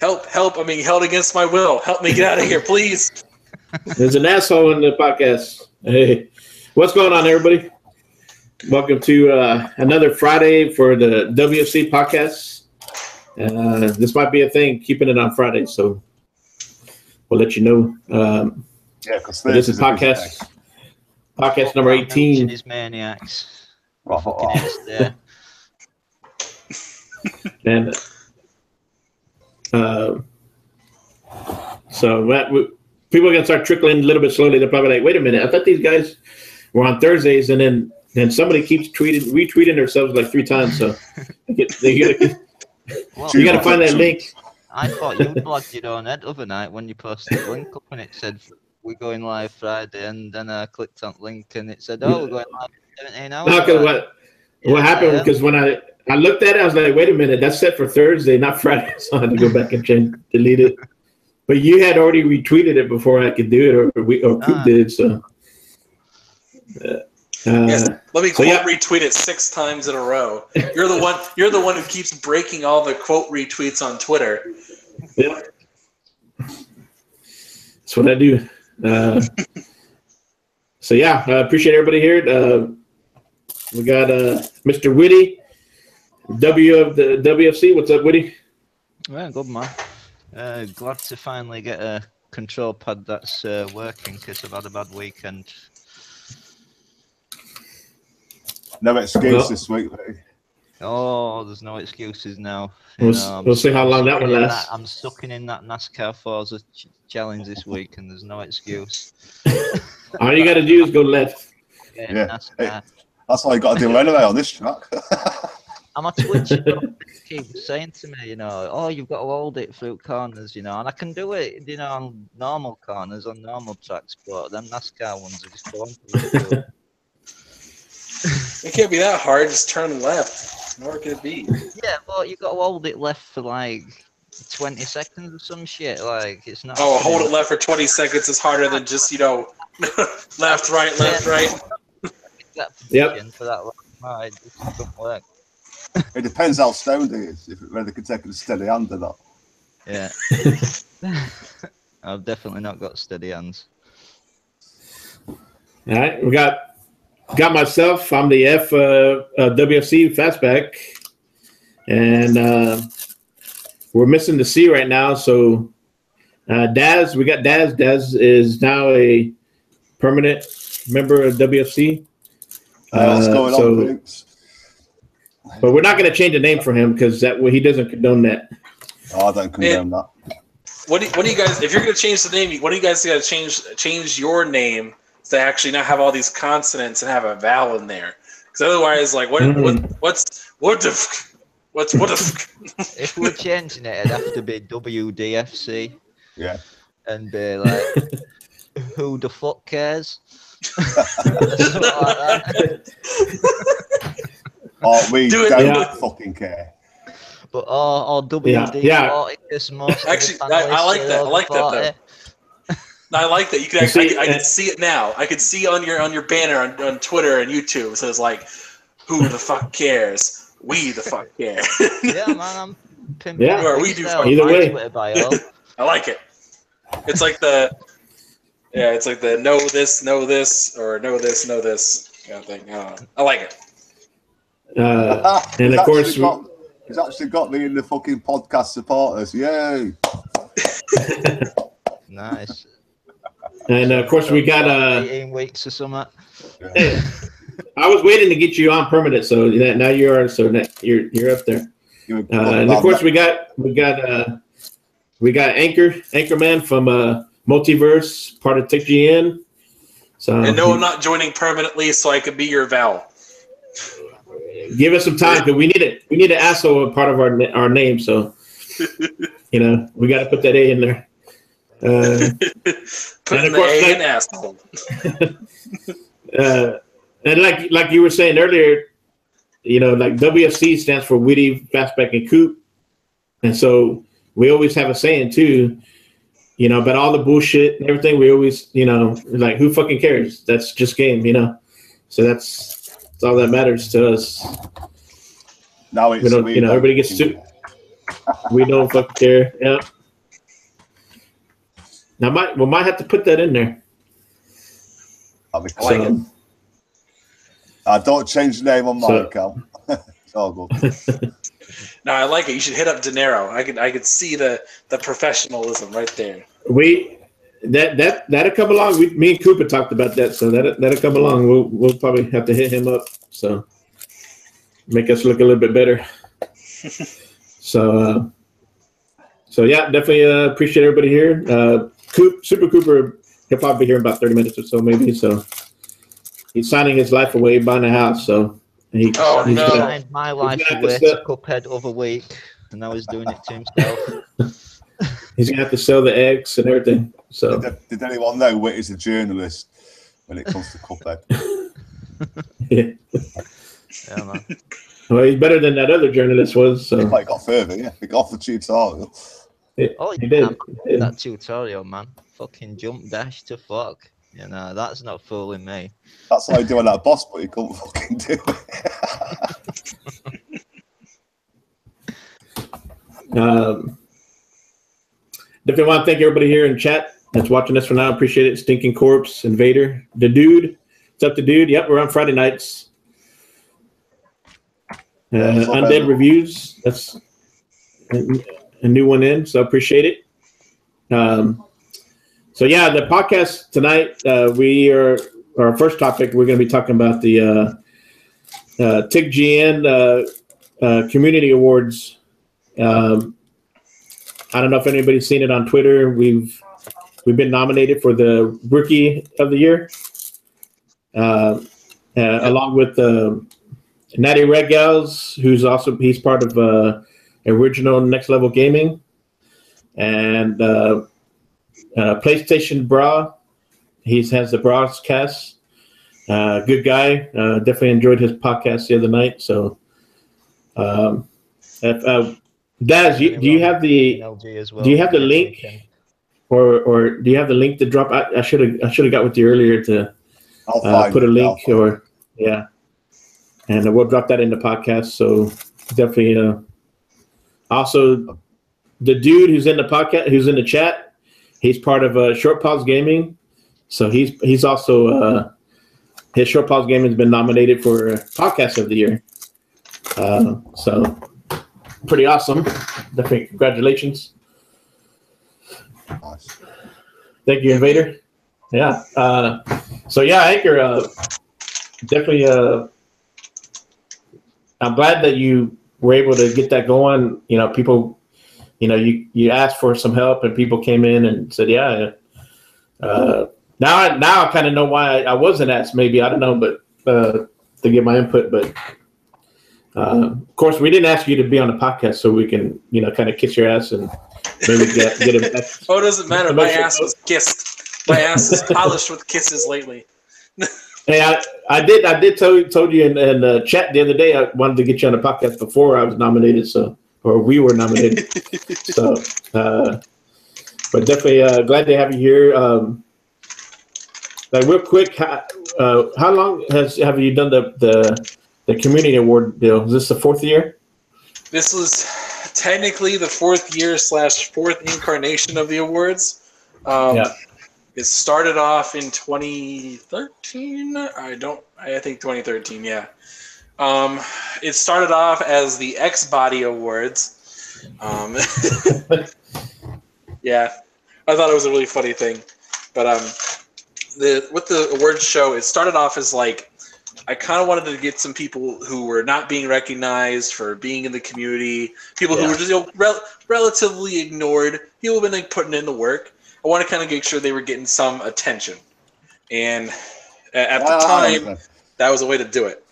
Help. I'm being held against my will. Help me get out of here, please. There's an asshole in the podcast. Hey, what's going on, everybody? Welcome to another Friday for the W.F.C podcast. This might be a thing, keeping it on Friday, so we'll let you know. Because this is podcast number 18. These maniacs. Fucking And so people are gonna start trickling a little bit slowly. They're probably like, "Wait a minute! I thought these guys were on Thursdays," and then somebody keeps retweeting themselves like 3 times. So you gotta find that link. I thought you blogged your own head the other night when you posted the link up and it said we're going live Friday, and then I clicked on the link and it said, "Oh, we're going live in 17 hours." No, because what happened? Because when I looked at it, I was like, "Wait a minute! That's set for Thursday, not Friday." So I had to go back and delete it. But you had already retweeted it before I could do it, or Coop did. So yes, let me quote retweet it 6 times in a row. You're the one who keeps breaking all the quote retweets on Twitter. Yeah, that's what I do. So yeah, I appreciate everybody here. We got Mr. Witty, W of the WFC. What's up, Witty? Well, good man. Glad to finally get a control pad that's working because I've had a bad weekend. No excuse this week, mate. Oh, there's no excuses now. We'll see how long that one lasts. I'm sucking in that NASCAR Forza challenge this week, and there's no excuse. All you got to do is go left. Yeah. Hey, that's all you got to do anyway on this track. I'm a Twitch. Keep saying to me, oh, you've got to hold it through corners, and I can do it, on normal corners, on normal tracks, but them NASCAR ones are just going through. It can't be that hard. Just turn left. Nor can it be. Yeah, but you got to hold it left for like 20 seconds or some shit. Like it's not. Oh, hold it left for 20 seconds is harder than just left, right, left, right. Yep. For that ride, it doesn't work. It depends how stoned he is, whether they can take it a steady hand or not. Yeah. I've definitely not got steady hands. All right, we got myself. I'm the W.F.C. Fastback, and we're missing the C right now. So Daz, we got Daz. Daz is now a permanent member of W.F.C. What's going on, Vince? But we're not going to change the name for him because he doesn't condone that. Oh, I don't condone that. What do you guys? If you're going to change the name, what do you guys got to change your name to actually not have all these consonants and have a vowel in there? Because otherwise, like, what the? If we're changing it, it'd have to be WDFC. Yeah. And be like, who the fuck cares? Oh, we don't fucking care. But or WD. Yeah. Actually, I like that. I like that though. I like that. You can actually, I can see it now. I can see on your banner on Twitter and YouTube. It says like, "Who the fuck cares? We the fuck care." Yeah, man, I'm pimping. Yeah, or we do. Either way, I like it. It's like the know this, or know this kind of thing. I like it. And of course, he's actually got me in the fucking podcast supporters. Yay! Nice. And of course, we got 18 weeks or something. Yeah. I was waiting to get you on permanent, so now you are. So you're up there. And of course, we got Anchorman from Multiverse, part of TechGN. So and no, I'm not joining permanently, so I could be your Val. Give us some time because we need an asshole part of our name. So we got to put that A in there. Put in the A in asshole. And like you were saying earlier, like WFC stands for Witty, Fastback, and Coop, and so we always have a saying too. About all the bullshit and everything, we always, like, who fucking cares? That's just game, So that's all that matters to us. Now it's everybody gets to. We don't fucking care. Yep. Now, might have to put that in there. I'll be like it. I don't change the name on my account. It's all good. No, I like it. You should hit up De Niro. I could see the professionalism right there. That'll come along. Me and Cooper talked about that, so that'll come along. We'll probably have to hit him up. So make us look a little bit better. So yeah, definitely appreciate everybody here. SuPRcooPR, he'll probably be here in about 30 minutes or so, maybe. So he's signing his life away, buying a house. So he's signed my life away to Cuphead over week, and now he's doing it to himself. He's gonna have to sell the eggs and everything. So did anyone know Witty's a journalist when it comes to Cuphead? Yeah. Yeah, man. Well, he's better than that other journalist was. So. He might got further, yeah. He got off the tutorial. He did. That tutorial, man. Fucking jump dash to fuck. You know, that's not fooling me. That's how I do on that boss, but he couldn't fucking do it. Definitely want to thank everybody here in chat that's watching us for now. Appreciate it. Stinking Corpse, Invader, the Dude. What's up, the Dude? Yep, we're on Friday nights. Undead Reviews. That's a new one in, so I appreciate it. So yeah, the podcast tonight, our first topic, we're going to be talking about the TIGGN Community Awards. I don't know if anybody's seen it on Twitter. We've been nominated for the Rookie of the Year, along with Natty Red Gals, he's part of Original Next Level Gaming, and PlayStation Bra. He has the BRAHcast. Good guy. Definitely enjoyed his podcast the other night. So, Daz, do you have the link, or do you have the link to drop? I should have got with you earlier to put a link and we'll drop that in the podcast. So definitely. Also, the dude who's in the podcast, who's in the chat, he's part of Short Pause Gaming. So he's also his Short Pause Gaming has been nominated for Podcast of the Year. So pretty awesome. Definitely congratulations. Nice. Thank you, Invader. Yeah. So yeah, Anchor, definitely. I'm glad that you were able to get that going. You know, people, you asked for some help, and people came in and said, yeah. Now I kind of know why I wasn't asked. Maybe I don't know, but to get my input. But of course, we didn't ask you to be on the podcast so we can, kind of kiss your ass and maybe get it. Oh, it doesn't matter. My ass was kissed. My ass is polished with kisses lately. Hey, I did told you in the chat the other day I wanted to get you on the podcast before I was nominated, or we were nominated. So, but definitely glad to have you here. Like real quick, how long have you done the community award deal? Is this the fourth year? This was technically the fourth year / fourth incarnation of the awards. Yeah. It started off in 2013. I think 2013. Yeah. It started off as the X-Body Awards. Yeah, I thought it was a really funny thing, but with the awards show, it started off as like I kind of wanted to get some people who were not being recognized for being in the community, people who were just relatively ignored, people who've been like putting in the work. I want to kind of make sure they were getting some attention. And at the time, that was a way to do it.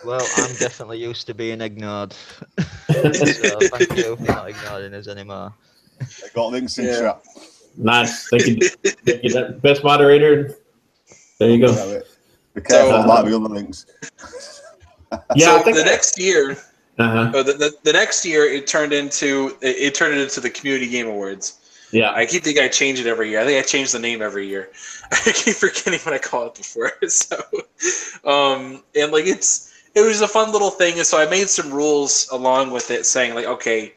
Well, I'm definitely used to being ignored. So thank you for not ignoring us anymore. I got links in chat. Nice. Thank you. Best moderator. There you go. Be careful about the other links. Yeah. So the next year, the next year, it turned into the Community Game Awards. Yeah, I keep thinking I change it every year. I think I change the name every year. I keep forgetting what I call it before. So, and like it was a fun little thing. And so I made some rules along with it, saying like, okay,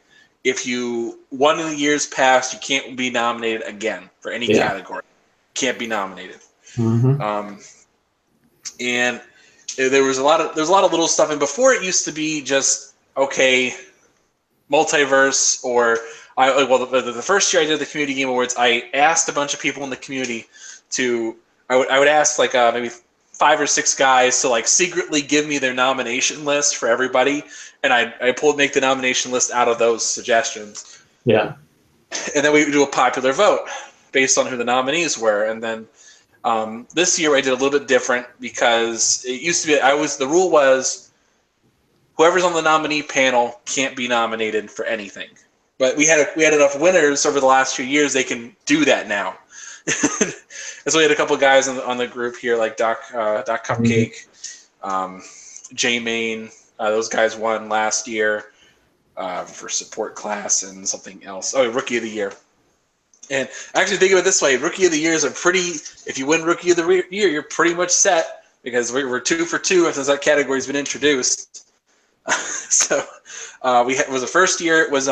if you won in the years past, you can't be nominated again for any category. Can't be nominated. And there was a lot of little stuff. And before it used to be just multiverse or the first year I did the Community Game Awards, I asked a bunch of people in the community I would ask like maybe 5 or 6 guys to like secretly give me their nomination list for everybody, and I make the nomination list out of those suggestions. Yeah. And then we would do a popular vote based on who the nominees were, and then this year I did a little bit different because it used to be the rule was whoever's on the nominee panel can't be nominated for anything. But we had enough winners over the last few years, they can do that now. And so we had a couple of guys on the group here, like Doc Cupcake, J Main. Those guys won last year for support class and something else. Oh, Rookie of the Year. And actually think of it this way: Rookie of the Year is if you win Rookie of the Year, you're pretty much set because we're 2 for 2 since that category's been introduced. So it was the first year. It was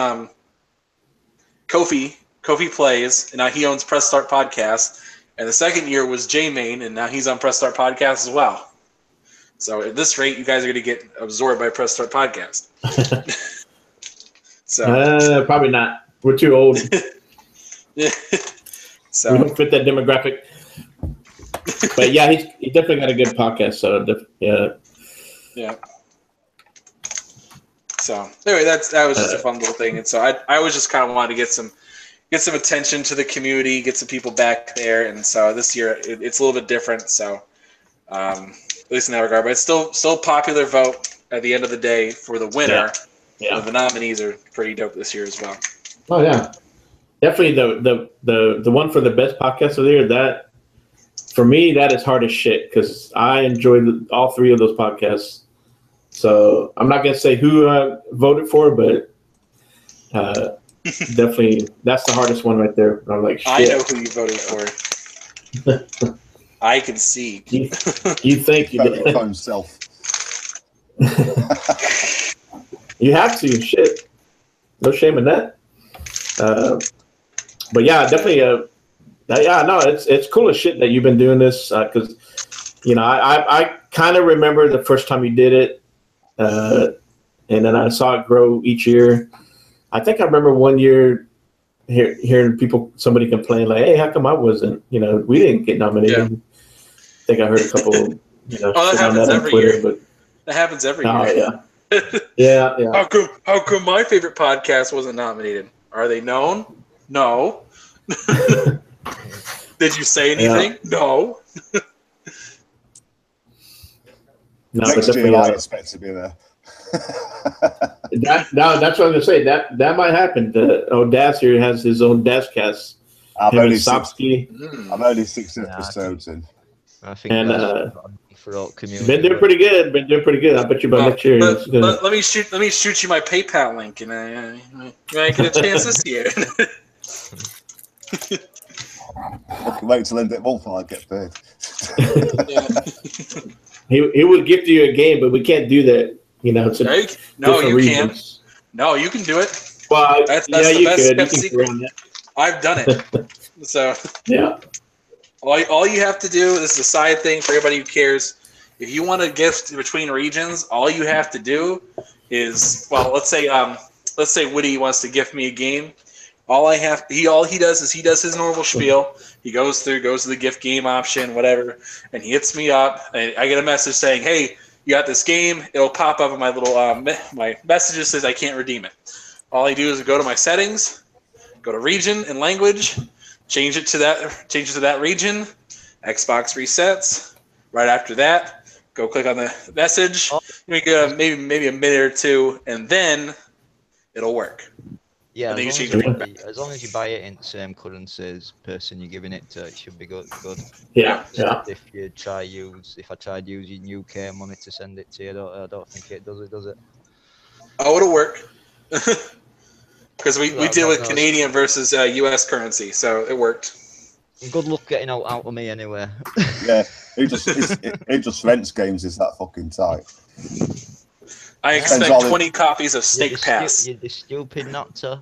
Kofi Plays, and now he owns Press Start Podcast. And the second year was J-Main, and now he's on Press Start Podcast as well. So at this rate, you guys are going to get absorbed by Press Start Podcast. So probably not. We're too old. So we don't fit that demographic. But yeah, he definitely got a good podcast. So yeah. So anyway, that was just a fun little thing, and so I was just kind of wanted to get some attention to the community, get some people back there, and so this year it's a little bit different. So at least in that regard, but it's still popular vote at the end of the day for the winner. Yeah. The nominees are pretty dope this year as well. Oh yeah, definitely the one for the best podcast of the year. That for me, that is hard as shit because I enjoyed all 3 of those podcasts. So I'm not gonna say who I voted for, but definitely that's the hardest one right there. I'm like, shit. I know who you voted for. I can see. You think you did for himself. You have to. Shit. No shame in that. But yeah, definitely. It's cool as shit that you've been doing this because I kind of remember the first time you did it. And then I saw it grow each year. I think I remember one year hearing somebody complain like, "Hey, how come I wasn't? We didn't get nominated." Yeah. I think I heard a couple. That happens every year. But that happens every year. Yeah. How come my favorite podcast wasn't nominated? Are they known? No. Did you say anything? Yeah. No. No, next year I expect to be there. That's what I was gonna say. That might happen. Daz here has his own DazCast. I'm only 6 episodes in. I think for community. Been doing pretty good. I bet you by next year. Let me shoot you my PayPal link, and I get a chance this year. I can wait till end of the month and I get paid. He would gift you a game, but we can't do that. It's no, you can't. No, you can do it. Well, that's the best kept secret. I've done it. So yeah. All you have to do, this is a side thing for everybody who cares. If you want a gift between regions, all you have to do is, let's say Witty wants to gift me a game. All he does is he does his normal spiel. He goes to the gift game option, whatever, and he hits me up, and I get a message saying, "Hey, you got this game." It'll pop up in my little my messages says I can't redeem it. All I do is go to my settings, go to region and language, change it to that region. Xbox resets. Right after that, go click on the message. Maybe a minute or two, and then it'll work. Yeah, as long as you buy it in the same currency as person you're giving it to, it should be good. Yeah. If I tried using UK money to send it to you, I don't think it does it? Oh, it'll work. Because we deal with Canadian versus US currency, so it worked. Good luck getting out of me anyway. Yeah, it just rents games is that fucking tight. I expect 20 copies of Snake Pass. You're the stupid not to.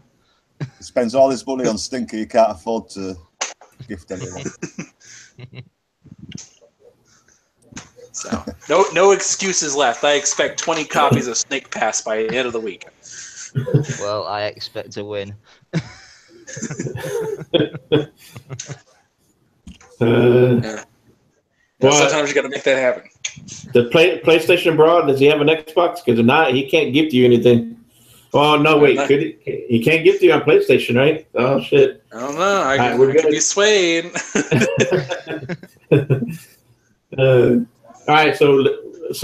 He spends all his money on Stinker he can't afford to gift anyone. So no excuses left. I expect 20 copies of Snake Pass by the end of the week. Well, I expect to win. Sometimes you got to make that happen. The PlayStation Bra, does he have an Xbox? Because if not, he can't gift you anything. Oh no, wait, could he can't gift you on PlayStation, right? Oh shit. I don't know. I could be swayed. All right, so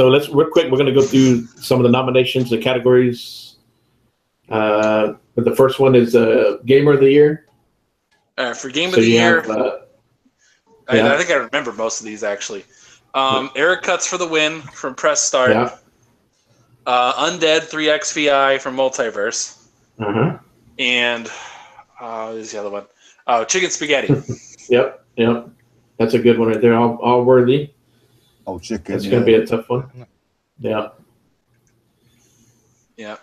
let's real quick. We're gonna go through some of the nominations, the categories. But the first one is Gamer of the Year. For Game of the Year, I think I remember most of these actually. Eric Cuts for the win from Press Start. Yeah. Undead 3XVI from Multiverse. And there's the other one. Chicken Spaghetti. Yep. That's a good one right there. All worthy. Oh, chicken. It's going to be a tough one. Yeah. Yeah.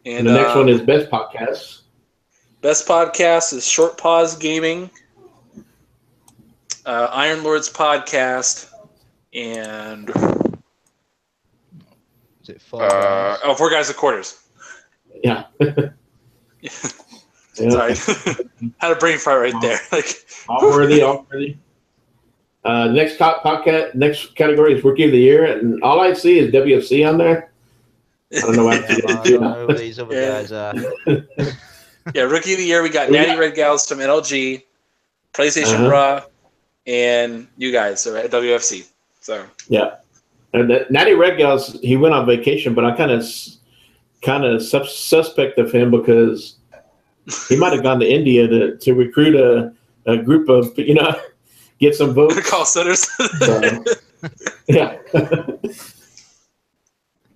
And the next one is Best Podcast. Best Podcast is Short Pause Gaming, Iron Lords Podcast, and is it Four Guys? Four Guys with Quarters. Yeah. Sorry. Had a brain fart right there. All worthy. Next category is Rookie of the Year, and all I see is W.F.C on there. I don't know what I don't know who these other guys are. Yeah, Rookie of the Year, we got Natty Red Gals from NLG, PlayStation Bra, and you guys at W.F.C. So yeah, and Natty Red Gals, he went on vacation, but I kind of suspect of him because he might have gone to India to recruit a group of get some votes. Call centers. So, yeah.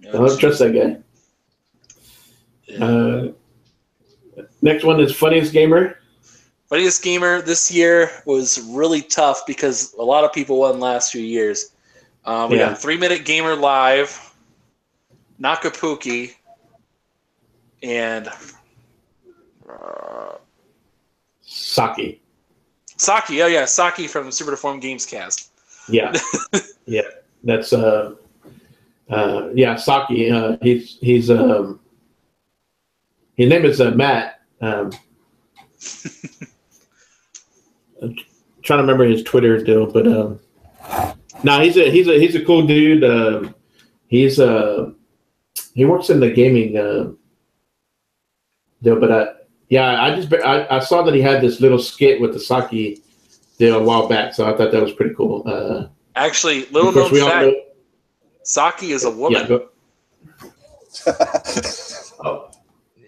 I don't trust that guy. Yeah. Next one is Funniest Gamer. Funniest Gamer this year was really tough because a lot of people won last few years. We got 3 Minute Gamer Live, Nakapuki, and Saki. Saki, oh yeah, Saki from the Super Deformed Games Cast. Yeah, yeah, that's Saki. He's his name is Matt. I'm trying to remember his Twitter deal, but no, he's a cool dude. He works in the gaming deal, but I saw that he had this little skit with the Saki deal a while back, so I thought that was pretty cool. Actually, little known fact, Saki is a woman. Yeah,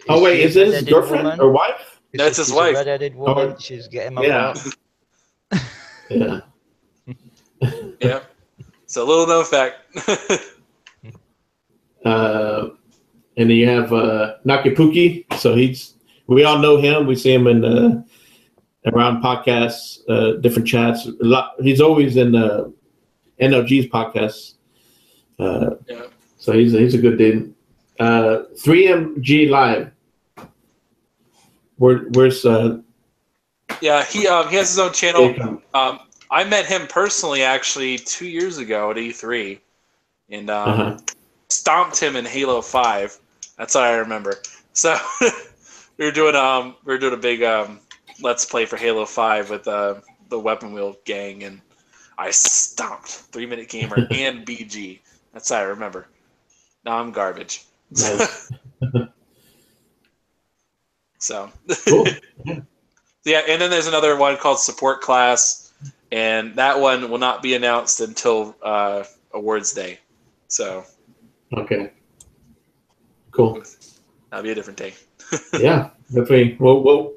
oh wait, is it his girlfriend or wife? That's his wife. Red-headed woman. She's getting my yeah. Yeah. Yeah. It's a little known fact. And then you have Nakapuki. So we all know him. We see him in around podcasts, different chats. He's always in NLG's podcasts. Yeah. So he's a good dude. 3MG Live. Where's yeah, he has his own channel. I met him personally actually 2 years ago at E3, and stomped him in Halo 5. That's what I remember. So we were doing a big let's play for Halo 5 with the Weapon Wheel gang, and I stomped 3 Minute Gamer and BG. That's what I remember. Now I'm garbage. nice. So Cool. yeah, and then there's another one called Support Class, and that one will not be announced until Awards Day. So Okay. Cool. that'll be a different day. Yeah, definitely. Well,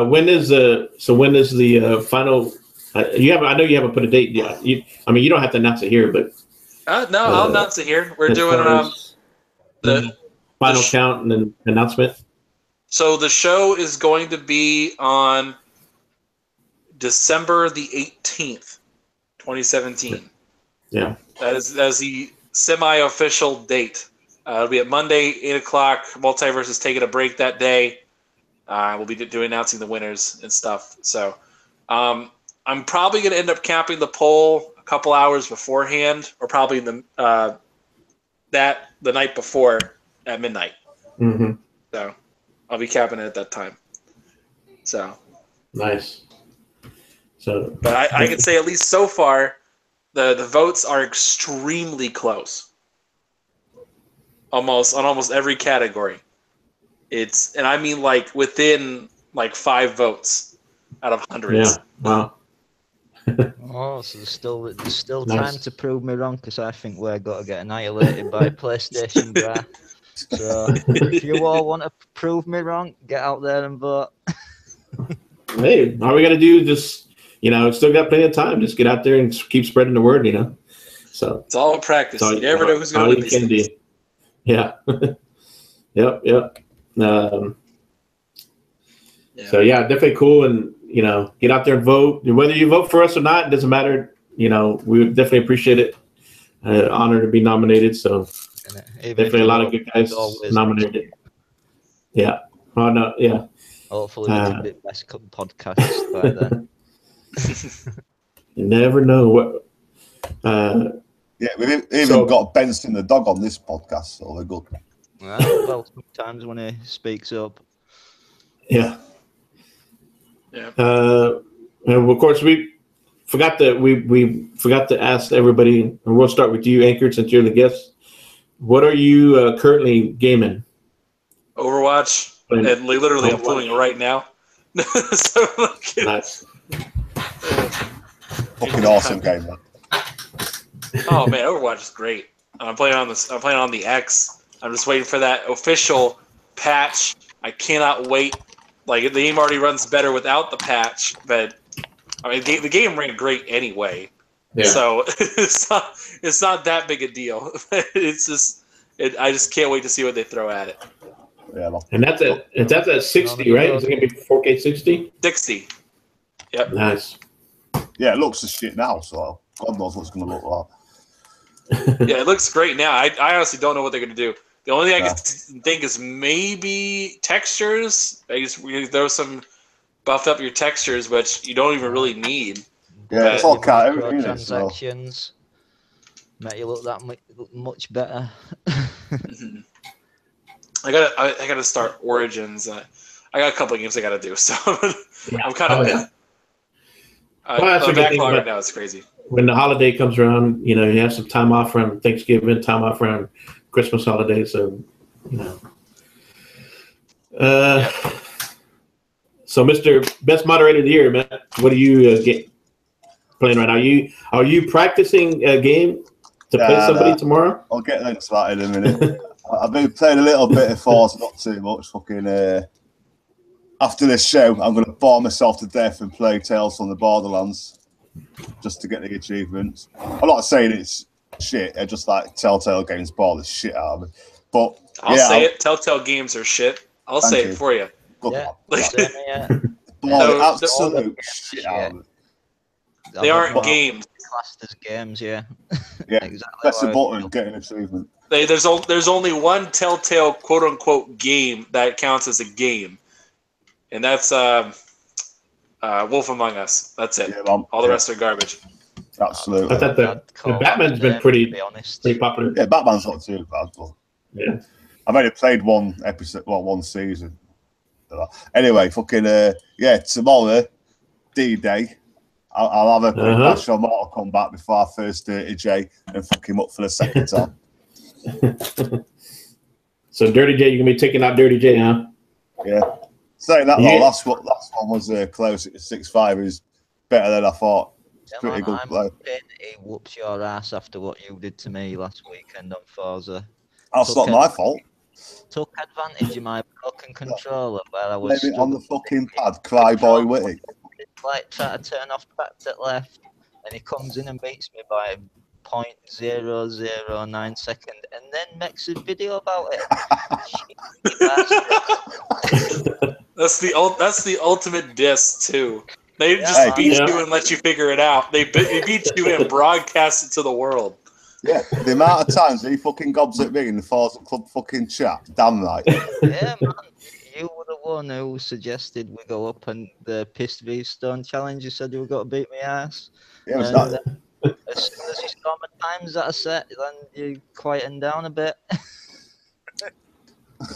when is the final? I know you haven't put a date yet. You don't have to announce it here, but No, I'll announce it here. We're doing the final count and then announcement. So the show is going to be on December the 18th, 2017. Yeah. That is the semi-official date. It'll be at Monday, 8 o'clock. Multiverse is taking a break that day. We'll be announcing the winners and stuff. So I'm probably going to end up capping the poll a couple hours beforehand, or probably the night before at midnight. Mm-hmm. So I'll be capping it at that time. So nice. So, but I can say at least so far, the votes are extremely close. On almost every category. And I mean like within like 5 votes out of hundreds. Yeah. Wow. Oh, so there's still Nice. time to prove me wrong, because I think we're going to get annihilated by PlayStation Brah. So if you all want to prove me wrong, get out there and vote. Hey, all we got to do is just, still got plenty of time. Just get out there and keep spreading the word, So it's all practice. You never know who's going to win these things. Yeah. Yep. Yeah. So yeah, definitely cool, and get out there and vote. Whether you vote for us or not, it doesn't matter. We would definitely appreciate it. Honor to be nominated. So definitely a lot of good guys nominated. Yeah. Oh no. Yeah. Hopefully we can be best podcast by then. You never know what. Yeah, we've even got Benson the dog on this podcast, so they're good. Well, sometimes when he speaks up. Yeah. Yeah. And of course, we forgot to ask everybody, and we'll start with you, Anchor, since you're the guest. What are you currently gaming? Overwatch, and literally I'm playing it right now. So, nice. Fucking awesome game, man. Oh man, Overwatch is great. I'm playing on the X. I'm just waiting for that official patch. I cannot wait. Like the game already runs better without the patch, but I mean the game ran great anyway. Yeah. So it's not that big a deal. It's just I just can't wait to see what they throw at it. Yeah. And that's at 60, right? Is it gonna be 4K 60? 60. Yep. Nice. Yeah, it looks as shit now, so God knows what it's gonna look like. Yeah, it looks great now. I honestly don't know what they're going to do. The only thing I can think is maybe textures. They just throw some buff up your textures, which you don't even really need. Yeah, it's all cut. Transactions make you look that much better. I gotta start Origins. I got a couple of games I gotta do, so I'm kind of the backlog right now is crazy. When the holiday comes around, you have some time off from Thanksgiving, time off from Christmas holiday. So, so Mr. Best Moderator of the Year, man, what are you playing right now? Are you practicing a game to play somebody tomorrow? I'll get that started in a minute. I've been playing a little bit of Thor, not too much. Fucking after this show, I'm going to bore myself to death and play Tales from the Borderlands. Just to get the achievements. I'm not saying it's shit. I just like Telltale games bore the shit out of me. But I'll say it. Telltale games are shit. I'll say it for you. Absolute shit out of me. They aren't games. Classed as games, yeah. Yeah. Exactly. Press the button, get an achievement. There's only one Telltale quote unquote game that counts as a game, and that's Wolf Among Us. That's it. Yeah, all the rest are garbage. Absolutely. I thought the Batman's been pretty popular. Yeah, Batman's not too bad, but yeah. I've only played one episode, one season. Anyway, fucking tomorrow, D-Day, I'll have a quick bash on Mortal Kombat before I first Dirty J and fuck him up for the second time. So Dirty J, you're gonna be taking out Dirty J, huh? Yeah. Saying that, last one was close. 6-5 is better than I thought. It's pretty good play. He whoops your ass after what you did to me last weekend on Forza. That's not my fault. Took advantage of my broken controller where I was on the fucking pad, cry boy Witty. Like try to turn off back to left, and he comes in and beats me by 0.009 second, and then makes a video about it. That's the ultimate diss too. They just beat you and let you figure it out. They beat you and broadcast it to the world. Yeah, the amount of times he fucking gobs at me in the Forza Club fucking chat, damn right. Yeah, man. You were the one who suggested we go up and the Pissed V Stone challenge. You said you were going to beat my ass. Yeah, And as soon as you saw my times that I set, then you quietened down a bit.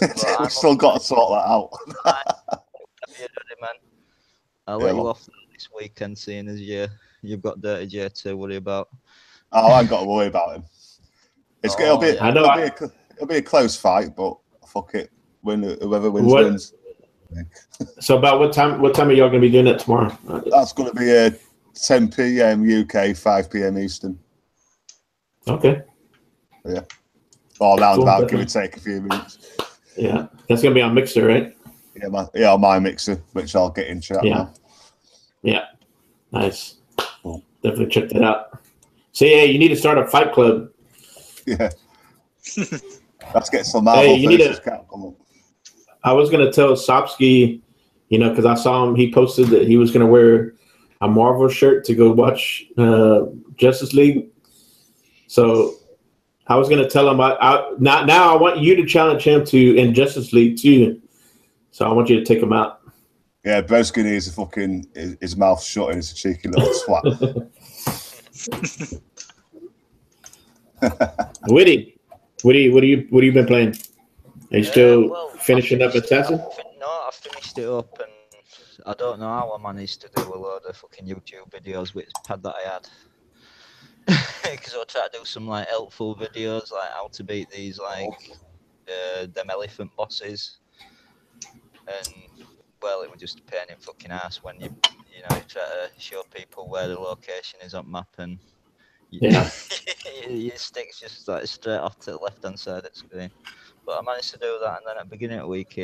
We've still got to sort that out. You ready, man? I'll let you off this weekend, seeing as you've got Dirty J to worry about. Oh, I ain't got to worry about him. It'll be a close fight, but fuck it. Whoever wins. So about what time are y'all gonna be doing it tomorrow? That's gonna be 10 p.m. UK, 5 p.m. Eastern. Okay. Yeah. Or around about, give or take a few minutes. Yeah, that's gonna be on Mixer, right? Yeah, on my Mixer, which I'll get in chat now. Yeah. Nice. Cool. Definitely check that out. So yeah, you need to start a fight club. Yeah. Let's get some Marvel versus Capcom. I was gonna tell SuPrcooPR, because I saw him. He posted that he was gonna wear a Marvel shirt to go watch Justice League. So I was gonna tell him. Now I want you to challenge him to in Justice League too. So I want you to take him out. Yeah, Broski needs his mouth shut and he's a cheeky little swat. Witty, what have you been playing? Are you still finishing up Assassin? No, I finished it up, and I don't know how I managed to do a load of fucking YouTube videos with the pad that I had. Because I tried to do some like helpful videos, like how to beat these them elephant bosses, and well, it was just a pain in fucking ass when you try to show people where the location is on map, and your stick's just like straight off to the left hand side of the screen. But I managed to do that, and then at the beginning of the week,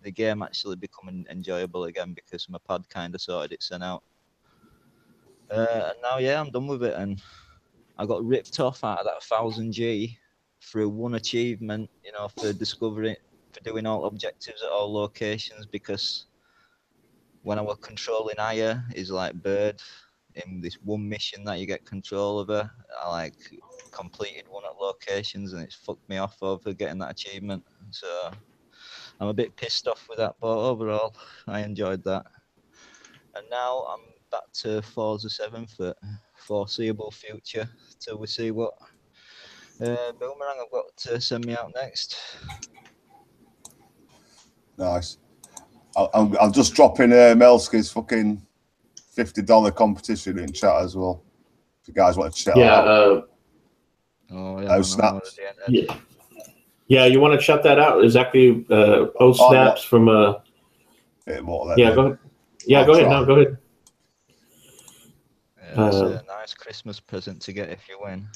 the game actually becoming enjoyable again because my pad kind of sorted itself out. And now, I'm done with it, and I got ripped off out of that 1000G through one achievement, for doing all objectives at all locations, because when I was controlling Aya, is like Bird, in this one mission that you get control of her, I completed one at locations, and it's fucked me off over getting that achievement. So I'm a bit pissed off with that, but overall I enjoyed that. And now I'm back to Forza 7 for foreseeable future till we see what Boomerang have got to send me out next. Nice. I'm just dropping Melski's fucking $50 competition in chat as well. If you guys want to check out. Snaps. Yeah, you want to shut that out? Exactly. Snaps from go ahead. Yeah, go ahead. No, go ahead. It's a nice Christmas present to get if you win.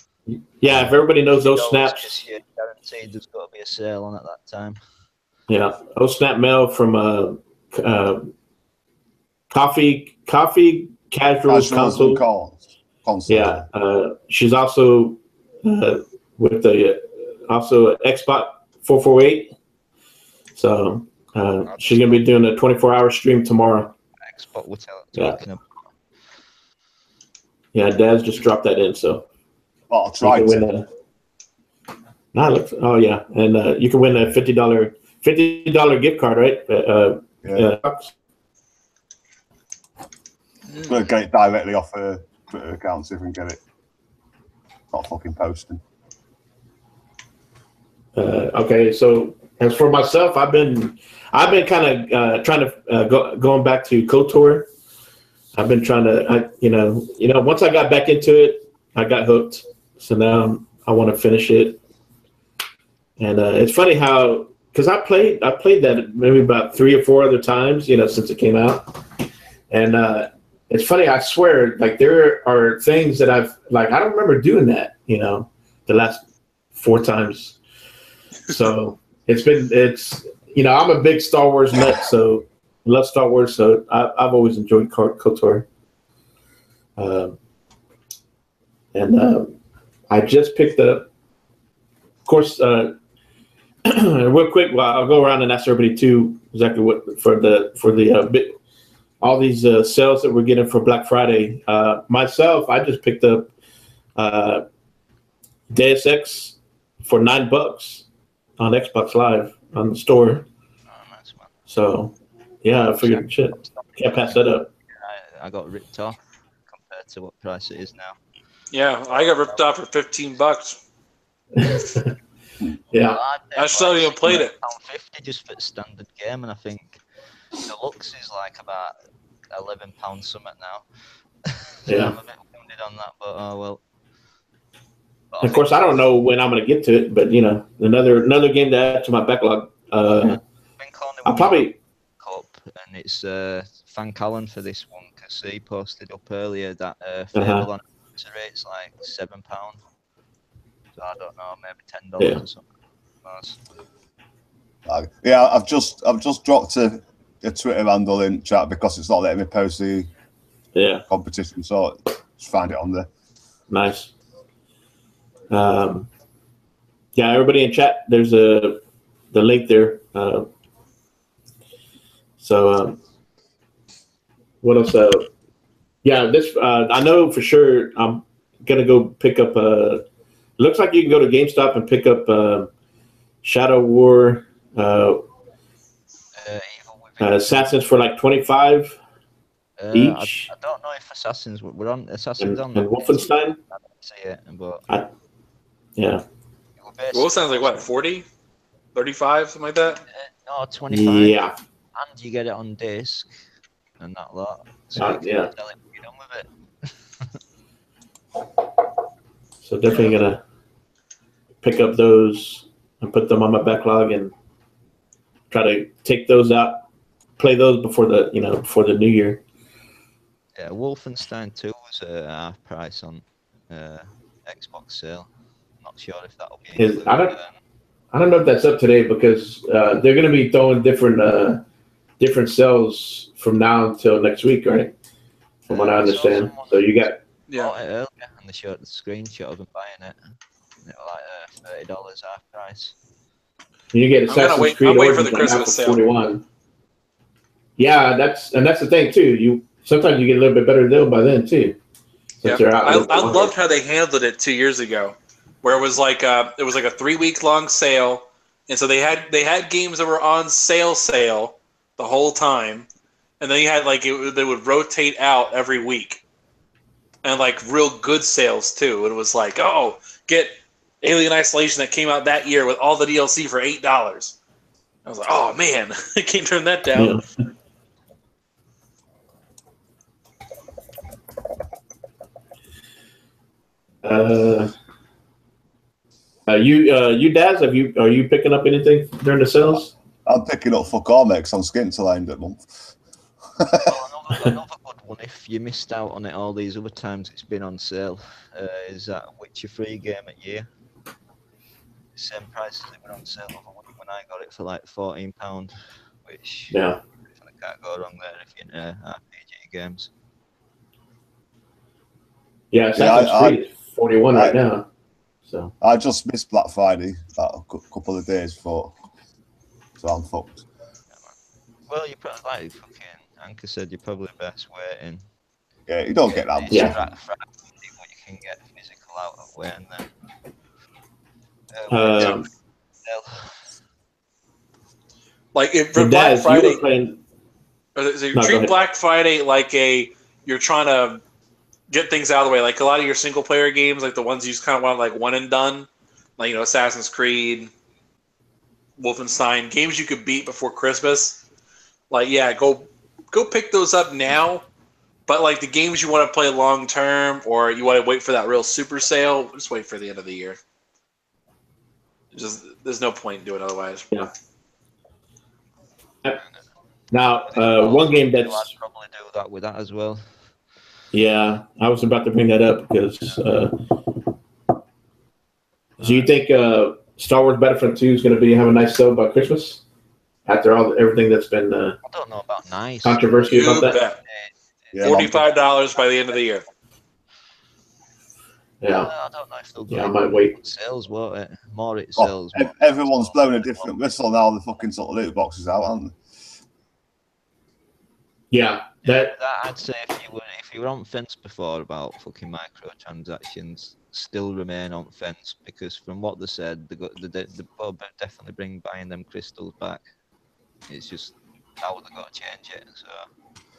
Yeah, if everybody knows those snaps. You're guaranteed there's got to be a sale on at that time. Yeah, snap mail from Coffee Casuals Console. Yeah, she's also with the Xbox 448. So she's gonna be doing a 24-hour stream tomorrow. Xbox, what's talking about? Yeah, Daz just dropped that in, so I'll try to win and you can win a $50 gift card, right? I'm gonna get it directly off her Twitter account, see if we can get it. Not fucking posting. Okay, so as for myself, I've been kind of trying to going back to KOTOR. I've been trying to, once I got back into it, I got hooked. So now I want to finish it. And it's funny how, because I played that maybe about 3 or 4 other times, since it came out. And it's funny, I swear, there are things that I don't remember doing that, the last 4 times. So I'm a big Star Wars nut, so I love Star Wars, so I've always enjoyed KOTOR. I just picked up, of course, real quick. Well, I'll go around and ask everybody too exactly what for the all these sales that we're getting for Black Friday. Myself, I just picked up Deus Ex for $9 on Xbox Live on the store. Oh, nice, man. So, yeah, I figured, shit, can't pass that up. I got ripped off compared to what price it is now. Yeah, I got ripped off for $15. Yeah. I still haven't even played it. £50 just for the standard game, and I think Deluxe is like about £11 something now. So Yeah. I'm a bit wounded on that, but oh well. But Of course, I don't know when I'm going to get to it, but, you know, another game to add to my backlog. I'll probably... Cup, and it's thank Alan for this one, because he posted up earlier that Fable on rate's like £7. So I don't know, maybe $10 or something. Nice. Yeah, I've just dropped a Twitter handle in chat because it's not letting me post the competition, so just find it on there. Nice. Yeah, everybody in chat, there's the link there. So what else? Yeah, this I know for sure. I'm gonna go pick up. Looks like you can go to GameStop and pick up Shadow War Assassins for like $25 each. I don't know if Assassins we're on Assassins and Wolfenstein. I don't see it, but yeah. Wolfenstein's like what, 40, 35, something like that. No, 25. Yeah. And you get it on disc and that lot. So you can yeah. tell it you're done with it. So definitely gonna pick up those and put them on my backlog and try to take those out, play those before the new year. Yeah, Wolfenstein 2 was half price on Xbox sale. Not sure if that'll be. I don't know if that's up today because they're gonna be throwing different sales from now until next week, right? From what I understand. So you got earlier, and they showed the screenshot of them buying it. It was like $30 half price. You get Assassin's Creed Origins for the like Christmas for $41. Yeah, that's the thing too. Sometimes you get a little bit better deal by then too. Yeah, I loved how they handled it 2 years ago, where it was like a 3-week long sale, and so they had games that were on sale the whole time, and then you had they would rotate out every week, and like real good sales too. It was like, oh, get Alien Isolation that came out that year with all the DLC for $8. I was like, oh man, I can't turn that down. You Daz, are you picking up anything during the sales? I'm picking up fuck all, mate, because I'm skipping till the end of the month. Another good one, if you missed out on it all these other times it's been on sale, is that Witcher 3 game at year. Same price as it went on sale when I got it for like £14, which I can't go wrong there if you're into RPG games. Yeah, Assassin's Creed is 41 right now. So I just missed Black Friday about a couple of days before, so I'm fucked. Well, you probably, like fucking Anchor said, you're probably best waiting. Yeah, you don't get that much. Yeah. What you can get physical out of way, and then. Like for Black Friday, so you treat Black Friday like you're trying to get things out of the way. Like a lot of your single player games, like the ones you just kind of want like one and done, like Assassin's Creed, Wolfenstein, games you could beat before Christmas. Like go pick those up now. But like the games you want to play long term, or you want to wait for that real super sale, just wait for the end of the year. There's no point in doing it otherwise. Yeah. Now, one game that's I'd probably do that with that as well. Yeah, I was about to bring that up because. So you think Star Wars Battlefront 2 is going to have a nice sale by Christmas? After everything that's been I don't know about nice controversy about that. Yeah, $45 by the end of the year. Yeah, I don't know if they'll do I might wait. Sales, won't it? More it sells. Everyone's blowing a different whistle now. The fucking sort of loot boxes out, aren't they? Yeah, that I'd say if you were on fence before about fucking microtransactions, still remain on fence, because from what they said, the pub definitely bring buying them crystals back. It's just how they got to change it. So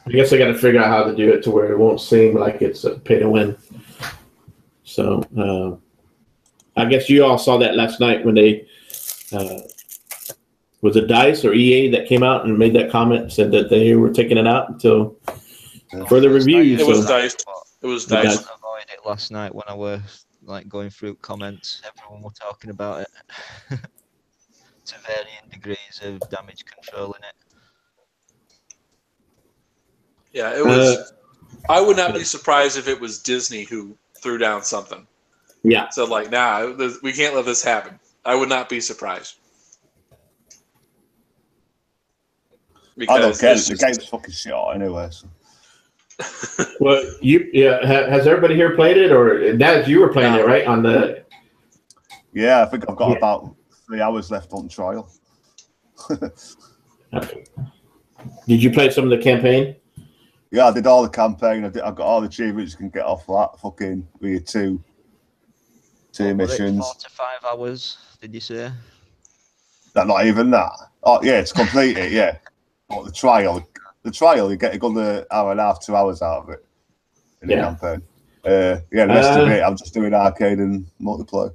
I guess I got to figure out how to do it to where it won't seem like it's a pay to win. So I guess you all saw that last night when they was it DICE or EA that came out and made that comment, said that they were taking it out until further review. It was DICE. It was DICE. I avoided it last night when I was like going through comments. Everyone were talking about it to varying degrees of damage control in it. Yeah, it was. I would not be surprised if it was Disney who threw down something. Yeah. So like, nah, we can't let this happen. I would not be surprised. I don't care. The game's fucking shit anyway. So. Well, has everybody here played it, or Daz, you were playing it right on the? Yeah, I think I've got about 3 hours left on trial. Okay. Did you play some of the campaign? Yeah, I did all the campaign. I got all the achievements you can get off that. Fucking with your two missions. 4 to 5 hours, did you say? Not even that. Oh yeah, it's completed. Yeah, but the trial, you get a good hour and a half, 2 hours out of it in the campaign. The rest of it, I'm just doing arcade and multiplayer.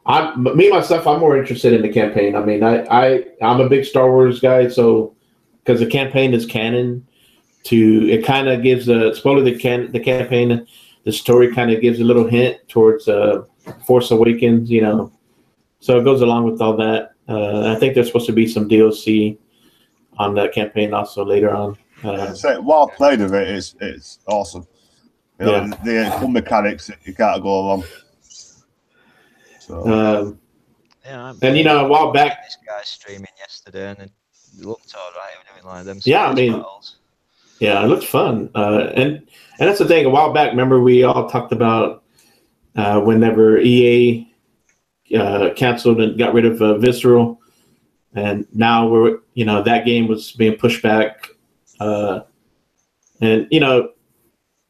Myself, I'm more interested in the campaign. I mean, I'm a big Star Wars guy, so because the campaign is canon. It kind of gives the campaign, the story kind of gives a little hint towards Force Awakens, you know, so it goes along with all that. I think there's supposed to be some DLC on that campaign also later on. What I played of it it's awesome. You know, the fun mechanics, you can't go wrong. So. And you know, a while back, this guy streaming yesterday, and it looked alright. Doing like them. Yeah, I mean. Battles. Yeah, it looks fun. And that's the thing. A while back, remember we all talked about whenever EA canceled and got rid of Visceral, and now that game was being pushed back. And you know,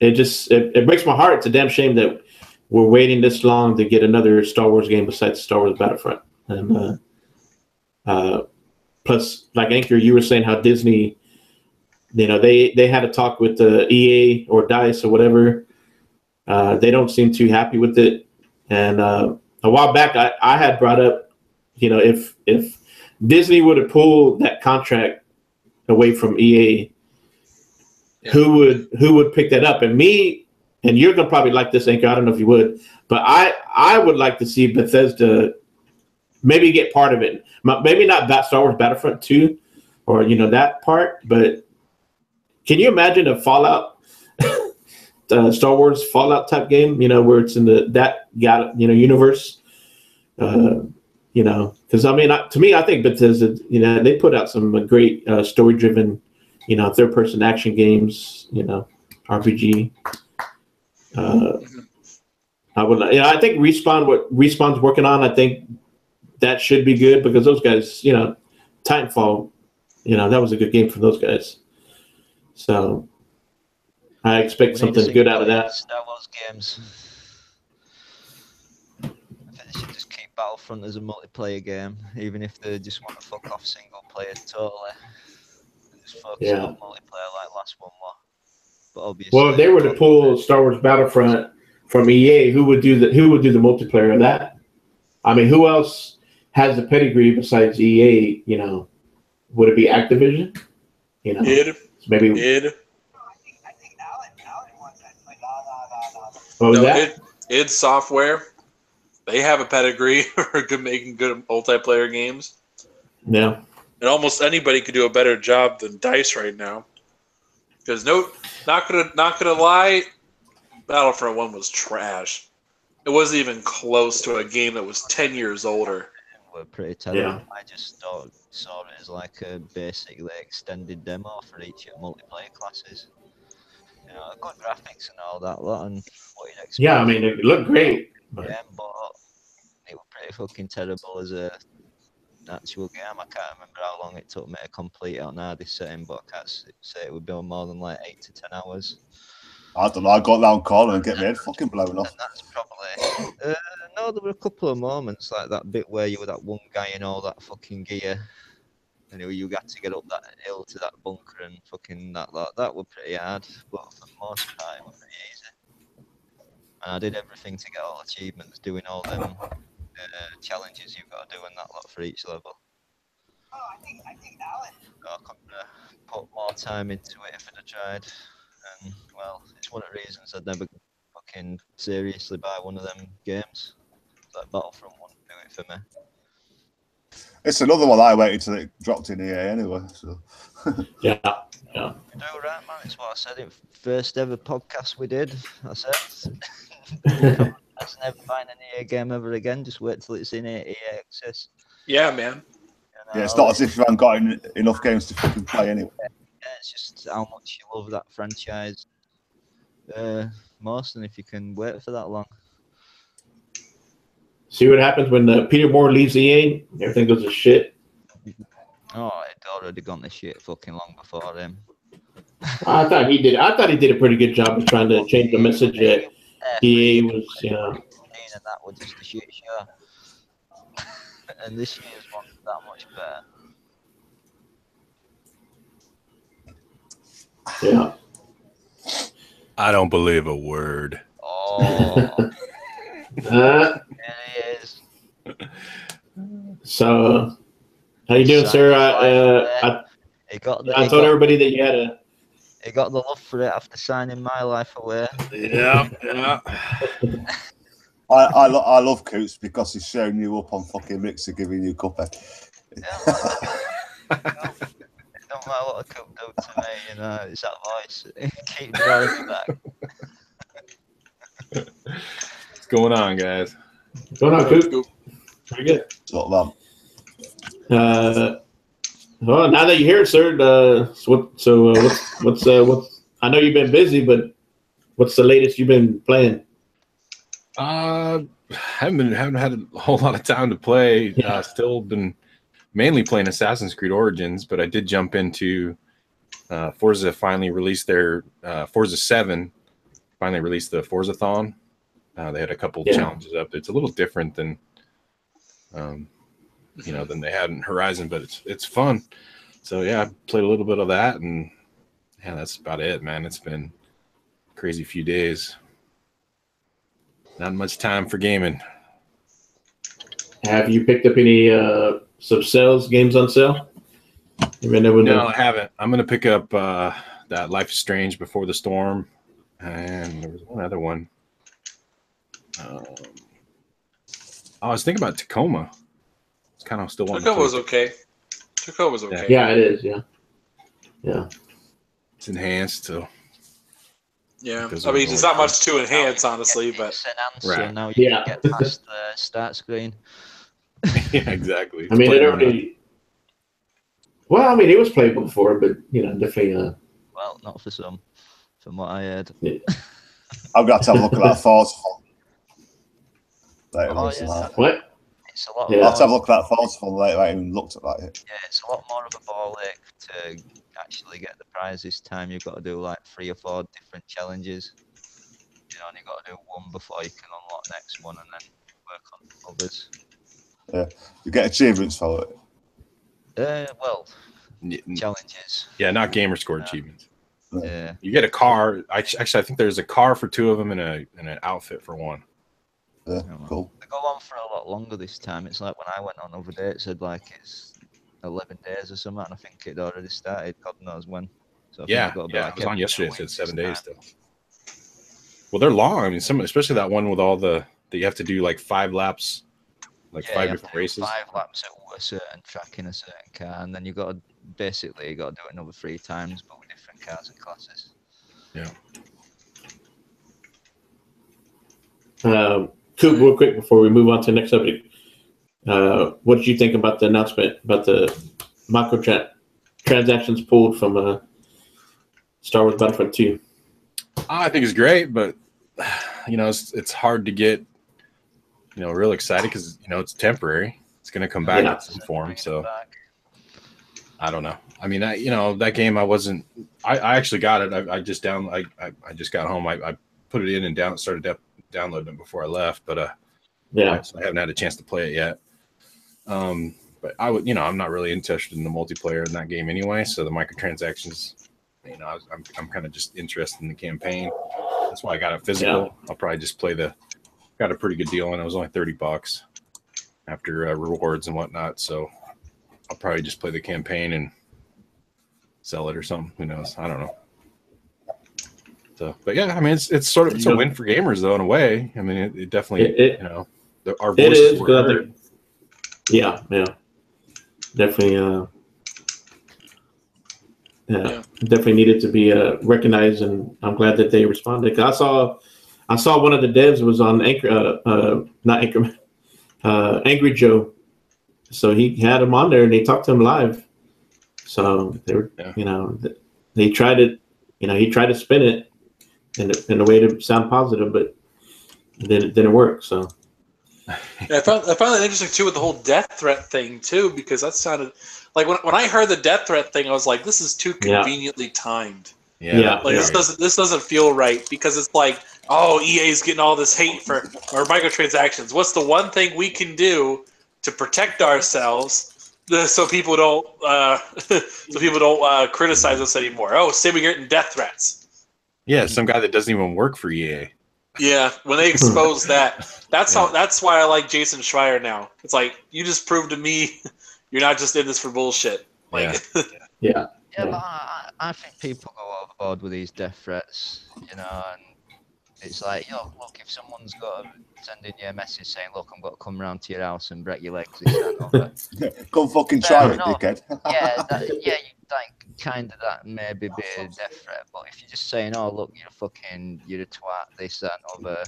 it breaks my heart. It's a damn shame that we're waiting this long to get another Star Wars game besides Star Wars Battlefront. And plus, like Anchor, you were saying how Disney. You know, they had a talk with the EA or DICE or whatever. They don't seem too happy with it. And a while back, I had brought up, you know, if Disney would have pulled that contract away from EA, who would pick that up? And me, and you're gonna probably like this, Anchor. I don't know if you would, but I would like to see Bethesda maybe get part of it. Maybe not Star Wars Battlefront 2 or that part, but. Can you imagine a Fallout, Star Wars Fallout type game? Where it's in universe. Because I mean, to me, I think Bethesda, they put out some great story-driven, third-person action games. RPG. I think what Respawn's working on, I think that should be good because those guys, Titanfall, that was a good game for those guys. So I expect something good out of that. Star Wars games. I think they should just keep Battlefront as a multiplayer game, even if they just want to fuck off single player totally. Just focus on multiplayer like last one more. But obviously, well, if they were to pull Star Wars Battlefront from EA, who would do the multiplayer of that? I mean, who else has the pedigree besides EA? Would it be Activision? Maybe id. I think Alan wants that. What was that? id Software. They have a pedigree for making good multiplayer games. Yeah. And almost anybody could do a better job than DICE right now. Because not gonna lie, Battlefront 1 was trash. It wasn't even close to a game that was 10 years older. Were pretty terrible. Yeah. I just saw it as like a basically extended demo for each of multiplayer classes. Good graphics and all that lot, and what you'd expect. Yeah, I mean, it looked great. But it was pretty fucking terrible as a actual game. I can't remember how long it took me to complete it on hardest setting, but I can't say it would be more than like 8 to 10 hours. I don't know. I got round corner and get my head fucking blown off. And that's probably no. There were a couple of moments like that bit where you were that one guy in all that fucking gear, and you had to get up that hill to that bunker and fucking that lot. That were pretty hard, but for the most part, it was pretty easy. And I did everything to get all achievements, doing all them challenges you've got to do and that lot for each level. Oh, I think Alan. I could put more time into it if I'd have tried. And well, it's one of the reasons I'd never fucking seriously buy one of them games. Like Battlefront wouldn't do it for me. It's another one I waited till it dropped in EA anyway. So Yeah. You do right, man. It's what I said in first ever podcast we did. I said, let's never find an EA game ever again. Just wait till it's in EA access. Yeah, man. yeah, it's not as if you haven't got enough games to fucking play anyway. Yeah, it's just how much you love that franchise. Most, and if you can wait for that long. See what happens when Peter Moore leaves EA? Everything goes to shit. Oh, it'd already gone to shit fucking long before him. I thought he did a pretty good job of trying to change the message that EA was, you know. And that was just a shit show. And this year's one that much better. Yeah. I don't believe a word. Oh, Uh, there he is. so, how you doing, sir? I told everybody that you had a. He got the love for it after signing My Life Away. Yeah. I love Coots because he's showing you up on fucking Mixer giving you Cuphead. Yeah, well, it don't matter what a Coop do to me, you know, it's that voice. Keep driving back. What's going on, guys? Going on, Coop? Pretty good. Sort of, Well, now that you're here, sir, what's I know you've been busy, but what's the latest you've been playing? Haven't had a whole lot of time to play. Still been mainly playing Assassin's Creed Origins, but I did jump into Forza. Finally released their Forza 7. Finally released the Forza-thon. They had a couple challenges up. It's a little different than than they had in Horizon, but it's fun. So yeah, I played a little bit of that, and yeah, that's about it, man. It's been a crazy few days. Not much time for gaming. Have you picked up any sales games on sale? No, I haven't. I'm gonna pick up that Life is Strange Before the Storm, and there was one other one. I was thinking about Tacoma. It's kind of still one. Tacoma was okay. Tacoma was okay. Yeah, it is. Yeah. It's enhanced, so. Yeah, I mean, there's not much to enhance, honestly, but right. Now you can get past the start screen. Yeah, exactly. I mean, it already. Well, I mean, it was playable before, but definitely. Well, not for some, from what I heard. Yeah. I've got to have a look at that Forza font. What? It's a lot. I'll have to have a look at that Forza font later. I haven't even looked at that yet. Yeah, it's a lot more of a ball ache to actually get the prize this time. You've got to do like 3 or 4 different challenges. And you've got to do one before you can unlock the next one and then work on others. Yeah, you get achievements for it. Well, challenges. Yeah, not gamer score achievements. Yeah. You get a car. Actually, I think there's a car for 2 of them and an outfit for 1. Yeah, cool. They go on for a lot longer this time. It's like when I went on over there, it said like it's 11 days or something, and I think it already started. God knows when. So yeah, it was on yesterday. It said 7 days still. Well, they're long. I mean, especially that one with all that you have to do like 5 laps, like 5 different races. 5 laps at a certain track in a certain car, and then you got to do it another 3 times, but with different cars and classes. Yeah. Coop, real quick before we move on to the next subject, what did you think about the announcement about the microtransactions pulled from Star Wars Battlefront 2? I think it's great, but it's hard to get real excited because it's temporary. it's going to come back in some form. So I don't know. I mean, that game, I actually got it. I just got home. I put it in and started downloading it before I left, but so I haven't had a chance to play it yet. But I'm not really interested in the multiplayer in that game anyway. So the microtransactions, I'm kind of just interested in the campaign. That's why I got it physical. Yeah. I'll probably just got a pretty good deal, and it was only $30 after rewards and whatnot. So I'll probably just play the campaign and sell it or something. Who knows? I don't know. So, but yeah, I mean, it's sort of a win for gamers though in a way. I mean, it definitely our voices were heard. Yeah, definitely. Definitely needed to be recognized, and I'm glad that they responded. I saw one of the devs was on Angry Joe, so he had him on there, and they talked to him live. So they were, they tried it. He tried to spin it in a way to sound positive, but it didn't work. So. Yeah, I found that interesting too with the whole death threat thing too, because that sounded like when I heard the death threat thing, I was like, this is too conveniently timed. This doesn't feel right, because it's like, oh, EA's getting all this hate for our microtransactions. What's the one thing we can do to protect ourselves so people don't criticize us anymore? Oh, say we're getting death threats. Yeah, some guy that doesn't even work for EA. Yeah, when they expose that, that's why I like Jason Schreier now. It's like, you just proved to me you're not just in this for bullshit. Like, yeah, but I think people go overboard with these death threats, and it's like, look, if someone's got to send in you a message saying, look, I'm going to come round to your house and break your legs, come fucking try it, dickhead. You think kind of that maybe be a death threat, but if you're just saying, oh, look, you're a twat, this, that, and other,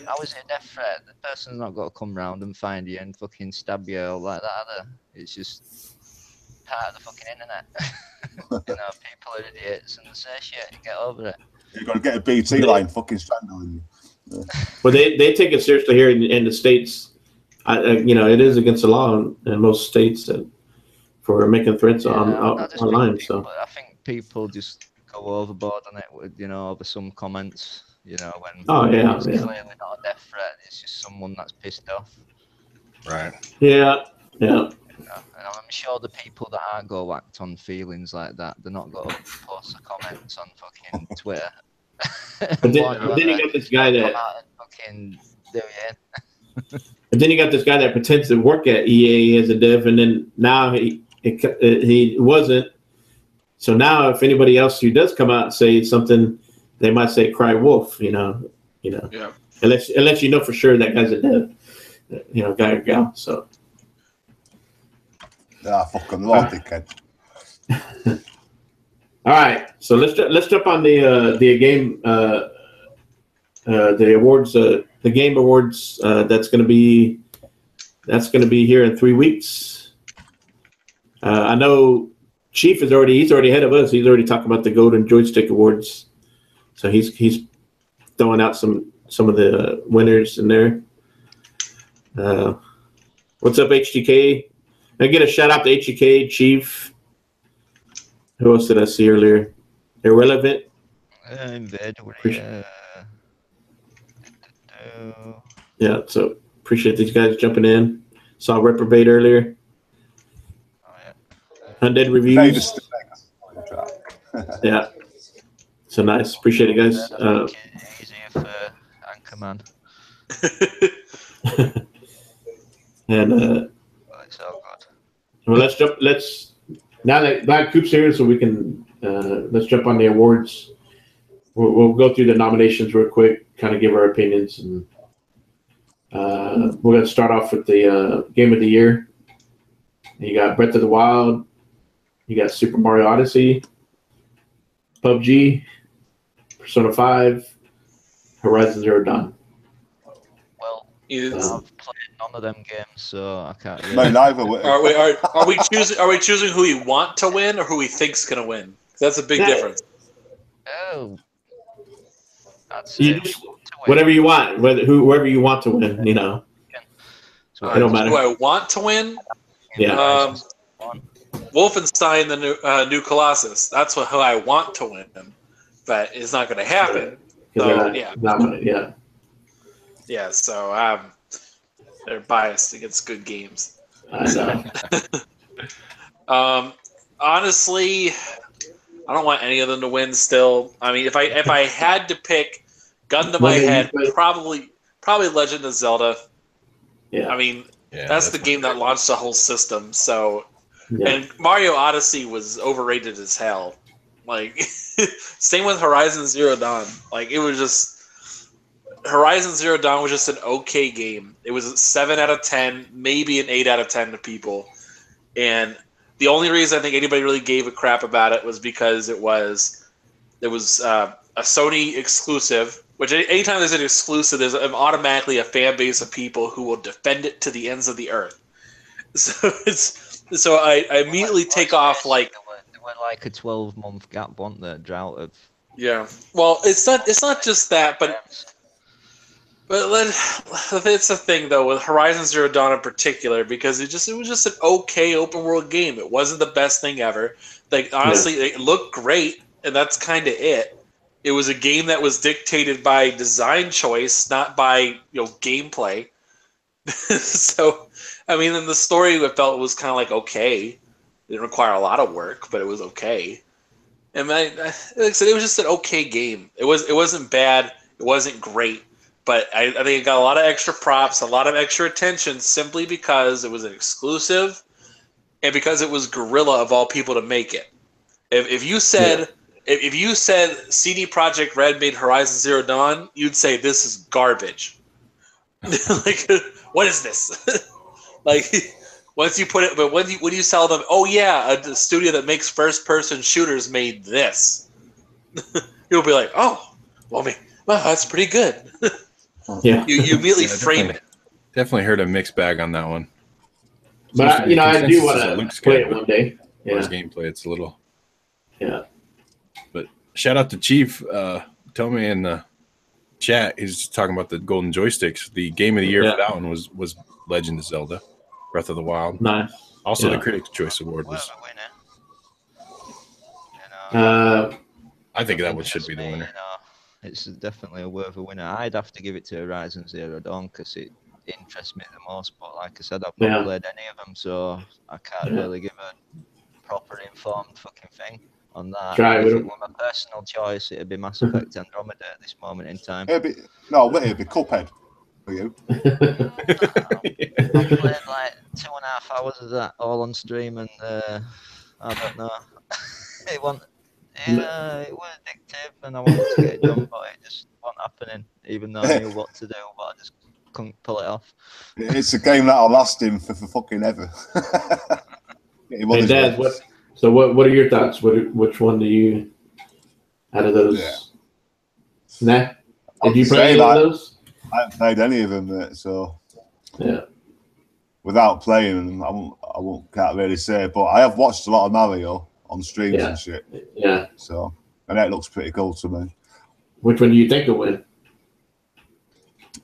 how is it a death threat? The person's not got to come round and find you and fucking stab you or like that either. It's just part of the fucking internet. People are idiots and they say shit. Get over it. You've got to get a BT line fucking strangling you. Well, they take it seriously here in the States. It is against the law in most states for making threats online. So I think people just go overboard on it, over some comments. When it's clearly not a death threat, it's just someone that's pissed off. Right. Yeah. And I'm sure the people that aren't go act on feelings like that, they're not going to post the comments on fucking Twitter. But then you got this guy that fucking do it. And then you got this guy that pretends to work at EA as a dev, and then now he wasn't. So now, if anybody else who does come out and say something, they might say "cry wolf," Yeah. Unless you know for sure that guy's a dev, guy or gal. So. Fucking lord, dickhead. All right, so let's jump on the game, the awards, the game awards. That's going to be here in 3 weeks. I know Chief he's already ahead of us. He's already talking about the Golden Joystick Awards, so he's throwing out some of the winners in there. What's up, HTK? I get a shout out to HTK, Chief. Who else did I see earlier? Irrelevant. Yeah, so appreciate these guys jumping in. Saw Reprobate earlier. Undead Reviews. Yeah. So nice. Appreciate it, guys. Easier for Anchorman. And it's all good. Well, let's now that BRAHcast's here, so we can let's jump on the awards. We'll go through the nominations real quick, kind of give our opinions, and we're going to start off with the Game of the Year. You got Breath of the Wild, you got Super Mario Odyssey, PUBG, Persona 5, Horizon Zero Dawn. Well, I've played none of them games, so I can't. No, neither. Are we choosing who we want to win or who we think's going to win? That's a big difference. Oh, whatever you want, whoever you want to win, So It don't matter. Who I want to win? Yeah. Wolfenstein, the new Colossus. That's who I want to win, but it's not going to happen. So yeah. Yeah. So they're biased against good games. I know. Honestly, I don't want any of them to win. Still, I mean, if I had to pick, gun to my head, probably Legend of Zelda. Yeah. I mean, that's the game that launched the whole system. So, and Mario Odyssey was overrated as hell. Like, same with Horizon Zero Dawn. Like, it was just Horizon Zero Dawn was just an okay game. It was a 7 out of 10, maybe an 8 out of 10 to people, and the only reason I think anybody really gave a crap about it was because it was a Sony exclusive. Which anytime there's an exclusive, there's automatically a fan base of people who will defend it to the ends of the earth. So I immediately take off like there were like a 12-month gap, wasn't there? Drought of. Yeah. Well, it's not just that, but it's the thing though with Horizon Zero Dawn in particular, because it was just an okay open world game. It wasn't the best thing ever. Like honestly, it looked great, and that's kind of it. It was a game that was dictated by design choice, not by gameplay. So, I mean, in the story, I felt it was kind of like okay. It didn't require a lot of work, but it was okay. And like I said, it was just an okay game. It wasn't bad. It wasn't great. But I think it got a lot of extra props, a lot of extra attention, simply because it was an exclusive, and because it was Guerrilla of all people to make it. If you said CD Projekt Red made Horizon Zero Dawn, you'd say this is garbage. Like, what is this? Like, once you put it, but when you sell them, oh yeah, a studio that makes first-person shooters made this, you'll be like, oh, well, that's pretty good. Yeah, you immediately frame it. Definitely heard a mixed bag on that one. But I do want to play it one day. Yeah. His gameplay, it's a little. Yeah. But shout out to Chief. Tell me in the chat, he's talking about the golden joysticks. The game of the year for that one was Legend of Zelda, Breath of the Wild. Nice. Also, the Critics' Choice Award was. I think that one should be the winner. It's definitely a worthy winner. I'd have to give it to Horizon Zero Dawn because it interests me the most. But like I said, I've not played any of them, so I can't really give a proper informed fucking thing on that. If it were my personal choice, it'd be Mass Effect Andromeda at this moment in time. It'd be Cuphead for you. I played like 2.5 hours of that all on stream, and I don't know. It was addictive, and I wanted to get it done, but it just wasn't happening, even though I knew what to do, but I just couldn't pull it off. It's a game that'll last him for fucking ever. Hey, Dad, what are your thoughts? Which one do you, out of those? Nah? Did you play any of those? I haven't played any of them, so yeah. Without playing them, can't really say, but I have watched a lot of Mario on streams and shit. Yeah. So, and that looks pretty cool to me. Which one do you think will win?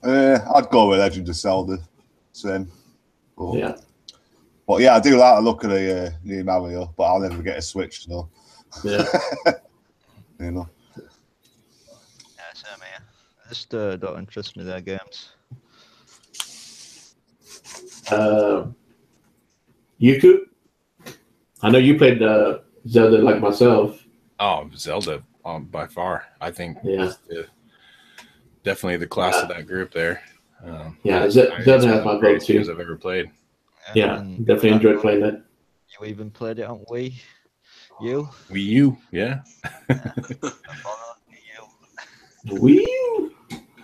I'd go with Legend of Zelda. Same. But yeah, I do like the look of the new Mario, but I'll never get a Switch, so. Yeah. You know. Yeah, same here. Just don't interest me, their games. You I know you played Zelda like myself. Oh, Zelda by far. I think definitely the class of that group there. Zelda has my vote too. I've ever played. Yeah, definitely enjoyed playing that. You even played it on Wii U? Wii U, yeah. Wii U.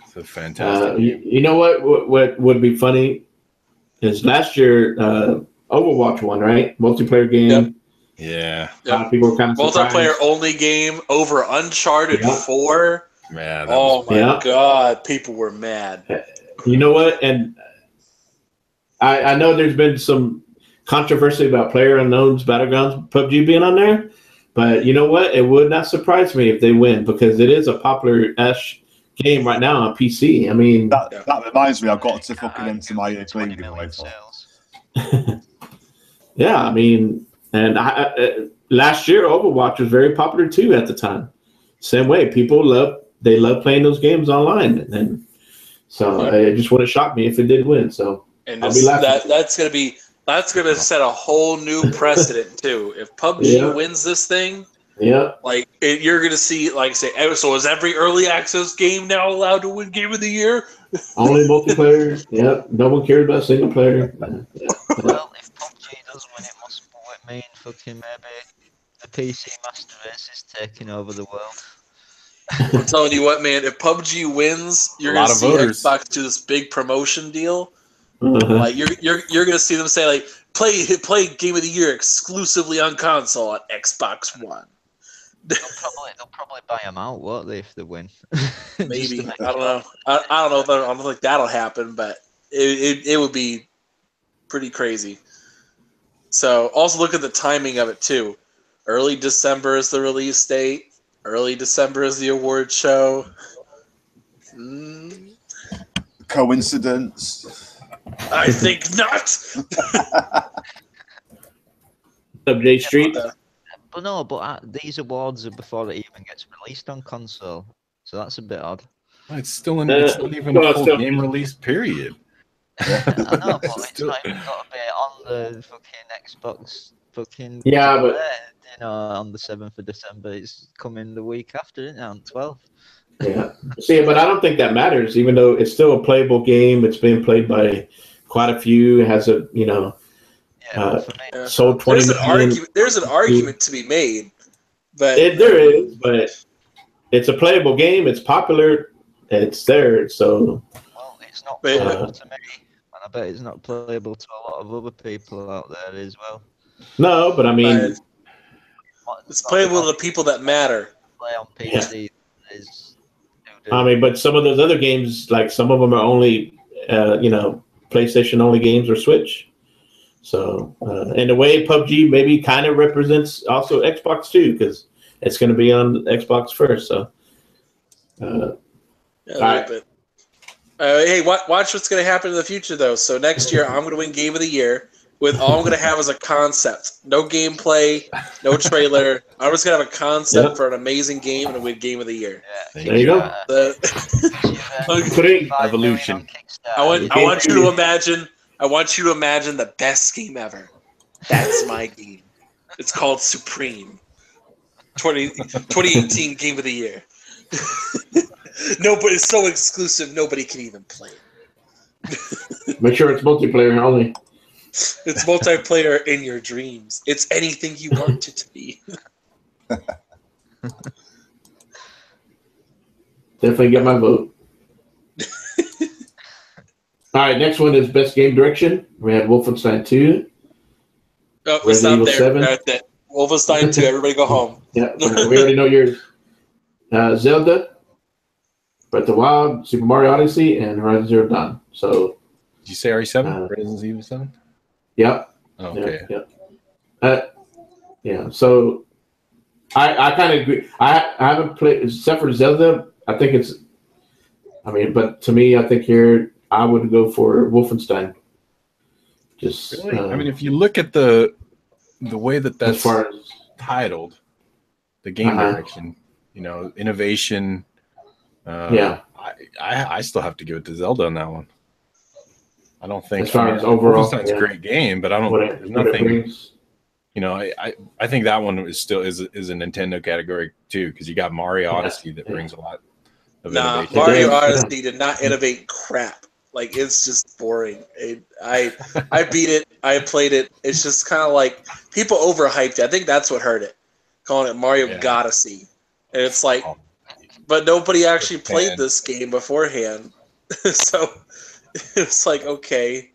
It's a fantastic. You know what would be funny is last year Overwatch won, right? Multiplayer game. Yep. Yeah. A lot of people were kind of multiplayer only game over Uncharted 4. Man, my God, people were mad. You know what? And I know there's been some controversy about PlayerUnknown's Battlegrounds PUBG being on there, but you know what? It would not surprise me if they win because it is a popular-ish game right now on PC. I mean, that reminds me, I've got to fucking enter my clean giveaway for. Yeah, I mean, and last year Overwatch was very popular too at the time. Same way, people love playing those games online, and so it just wouldn't shock me if it did win. So and I'll be laughing. that's gonna set a whole new precedent too. If PUBG wins this thing, like you're gonna see, like, say, so is every early access game now allowed to win Game of the Year? Only multiplayer. No one cares about single player. Well, if PUBG does win, it must mean fucking maybe the PC Master Race is taking over the world. I'm telling you what, man. If PUBG wins, you're gonna see Xbox do this big promotion deal. Like you're gonna see them say, like, play Game of the Year exclusively on console on Xbox One. They'll probably buy them out, won't they, if they win? Maybe. I don't know. I don't know if I don't think that'll happen, but it would be pretty crazy. So also look at the timing of it too. Early December is the release date. Early December is the award show. Coincidence? I think not. J Street. But no, these awards are before it even gets released on console, so that's a bit odd. Well, it's still it's not even a full game release period. I know, but it's not even got to be on the fucking Xbox fucking but on the 7th of December. It's coming the week after, isn't it? On 12th. Yeah. See, but I don't think that matters, even though it's still a playable game. It's being played by quite a few. It has a sold 20 million. There's an argument to be made, but there is, but it's a playable game. It's popular. It's there, so. Well, it's not playable to me, and I bet it's not playable to a lot of other people out there as well. No, but I mean, it's playable to the people that matter. Play on PC is. I mean, but some of those other games, like some of them are only, PlayStation only games or Switch. So, in a way, PUBG maybe kind of represents also Xbox too, because it's going to be on Xbox first. So, hey, watch what's going to happen in the future, though. So next year, I'm going to win Game of the Year with all I'm going to have is a concept, no gameplay, no trailer. I'm just going to have a concept for an amazing game and win Game of the Year. Yeah, there you go. Evolution. I want you to imagine. I want you to imagine the best game ever. That's my game. It's called Supreme. 2018 Game of the Year. No, but it's so exclusive, nobody can even play it. Make sure it's multiplayer only. It's multiplayer in your dreams. It's anything you want it to be. Definitely get my vote. All right, next one is Best Game Direction. We had Wolfenstein 2. Oh, we stopped there. Wolfenstein 2, everybody go home. Yeah, we already know yours. Zelda, Breath of the Wild, Super Mario Odyssey, and Horizon Zero Dawn. So, did you say RE7? Resident Evil 7? Yep. Oh, okay. Yeah. So, I kind of agree. I haven't played, except for Zelda. I think it's. I mean, but to me, I think here I would go for Wolfenstein. Just. Really? I mean, if you look at the way that's titled, the game direction, innovation. I still have to give it to Zelda on that one. I don't think as far as overall, Wolfenstein's a great game, but I don't. There's nothing. I think that one is still is a Nintendo category too, because you got Mario Odyssey that brings a lot of innovation. Mario Odyssey did not innovate crap. Like, it's just boring. I beat it. I played it. It's just kind of like people overhyped it. I think that's what hurt it, calling it Mario Godyssey, and it's like. But nobody actually played this game beforehand. So it's like, okay.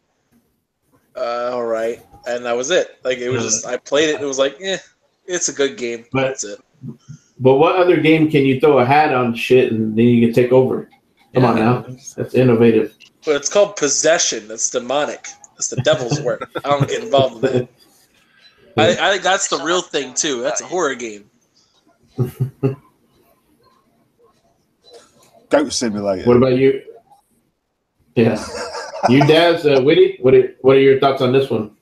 All right. And that was it. Like, it was just, I played it. And it was like, it's a good game. That's it. But what other game can you throw a hat on shit and then you can take over? Come on now. That's innovative. But it's called Possession. That's demonic. That's the devil's work. I don't get involved with that. I think that's the real thing, too. That's a horror game. Goat Simulator. What about you? Yeah. You, Daz, Witty, what are your thoughts on this one?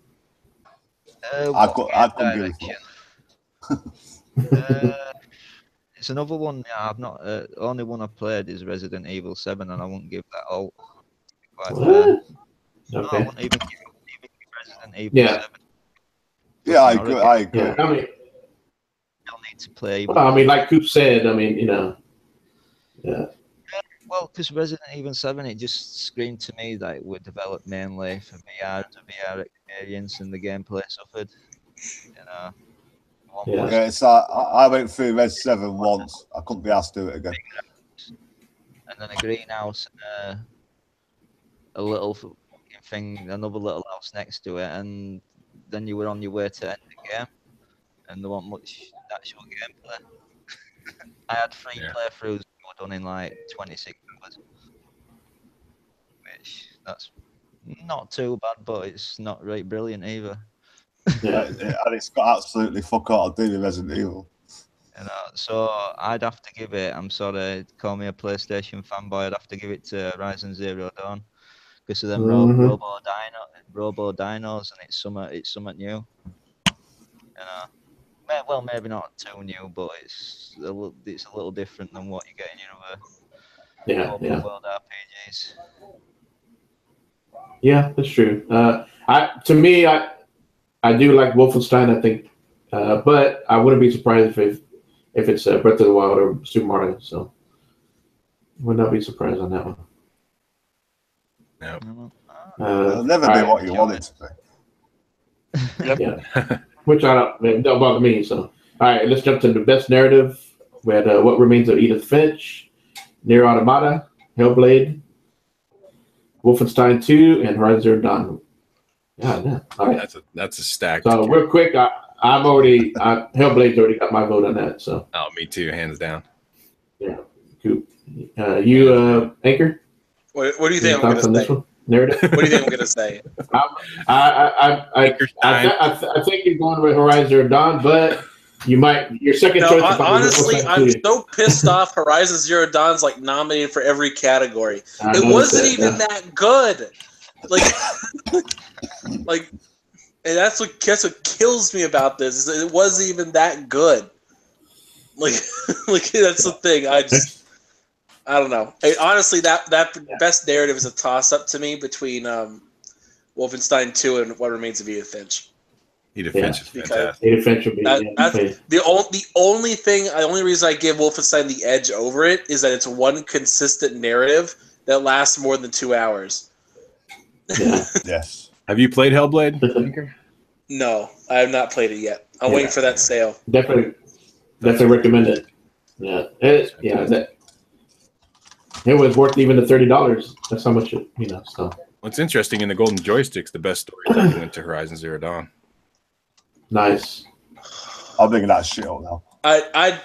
I've got give It's another one. Yeah, I've not. Only one I've played is Resident Evil 7, and I won't give that all. Quite fair. Okay. No, I wouldn't even give Resident Evil 7. Yeah, I agree. Yeah, I mean, You'll need to play. Well, I mean, like Coop said, I mean, you know, yeah. Well, because Resident Evil 7, it just screamed to me that it would develop mainly for VR to VR experience, and the gameplay suffered. You know. Yeah, it's I went through Res 7 once. I couldn't be asked to do it again. And then a greenhouse and a little thing, another little house next to it, and then you were on your way to end the game, and there wasn't much actual gameplay. I had 3 playthroughs that were done in like 26 hours, which that's not too bad, but it's not right brilliant either. Yeah, and it's got absolutely fuck all to do with Resident Evil. You know, so I'd have to give it. I'm sorry, call me a PlayStation fanboy. I'd have to give it to Horizon Zero Dawn because of them Robo Dinos, and it's something new. You know, well, maybe not too new, but it's a little different than what you get in your other open world RPGs. Yeah, that's true. I do like Wolfenstein, I think, but I wouldn't be surprised if it's Breath of the Wild or Super Mario. So, would not be surprised on that one. No. It'll never be what you want it to be. Yeah, which don't bother me. So, all right, let's jump to the best narrative. We had What Remains of Edith Finch, Nier Automata, Hellblade, Wolfenstein 2, and Horizon Zero Dawn. Yeah. All right. That's a stack. So real quick, Hellblade's already got my vote on that. So. Oh, me too, hands down. Yeah. Cool. You, Anchor? What do you think I'm going to say? Narrative? What do you think I'm going to say? I think you're going with Horizon Zero Dawn, but your second choice. Honestly, I'm so pissed off. Horizon Zero Dawn's like nominated for every category. It wasn't even that good. Like, and that's what kills me about this. Is it wasn't even that good. Like that's the thing. I don't know. Honestly, that best narrative is a toss up to me between Wolfenstein 2 and What Remains of Edith Finch. Edith Finch is fantastic. Edith Finch would be that's the only reason I give Wolfenstein the edge over it is that it's one consistent narrative that lasts more than 2 hours. Yeah. Yes. Have you played Hellblade? No, I have not played it yet. I'm waiting for that sale. Definitely recommend it. Yeah. It was worth even the $30. That's how much So. What's interesting in the Golden Joysticks, the best storytelling went to Horizon Zero Dawn. Nice. I'm thinking that shit up now. I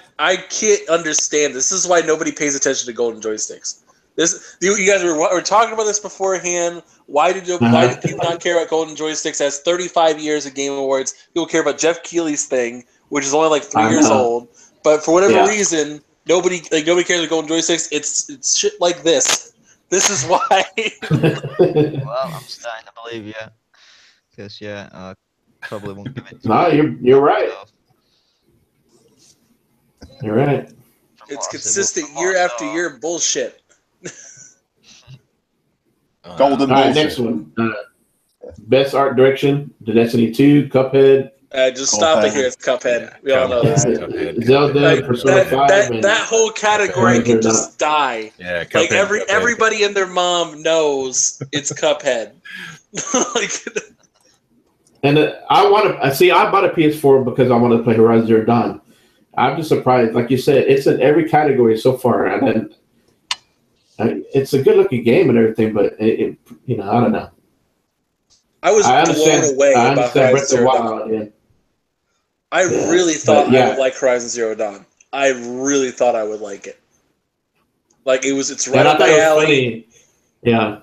can't understand. This is why nobody pays attention to Golden Joysticks. You guys were talking about this beforehand. Why do people not care about Golden Joysticks? It has 35 years of Game Awards. People care about Jeff Keighley's thing, which is only like 3 years old. But for whatever reason, nobody cares about Golden Joysticks. It's shit like this. This is why. Well, I'm starting to believe you, because I probably won't give it. No, you're right. You're right. It's consistent year after year bullshit. Golden All right, next one. Best art direction: The Destiny 2, Cuphead. Just stop it here. It's Cuphead. We all know this. Zelda, Persona 5. That whole category can just die. Yeah, Cuphead, like everybody and their mom knows it's Cuphead. And I bought a PS4 because I wanted to play Horizon Zero Dawn. I'm just surprised. Like you said, it's in every category so far, and then it's a good-looking game and everything. But I don't know. I was blown away about Horizon Zero Dawn. I really thought I would like Horizon Zero Dawn. I really thought I would like it. Like it's right up my alley. Yeah.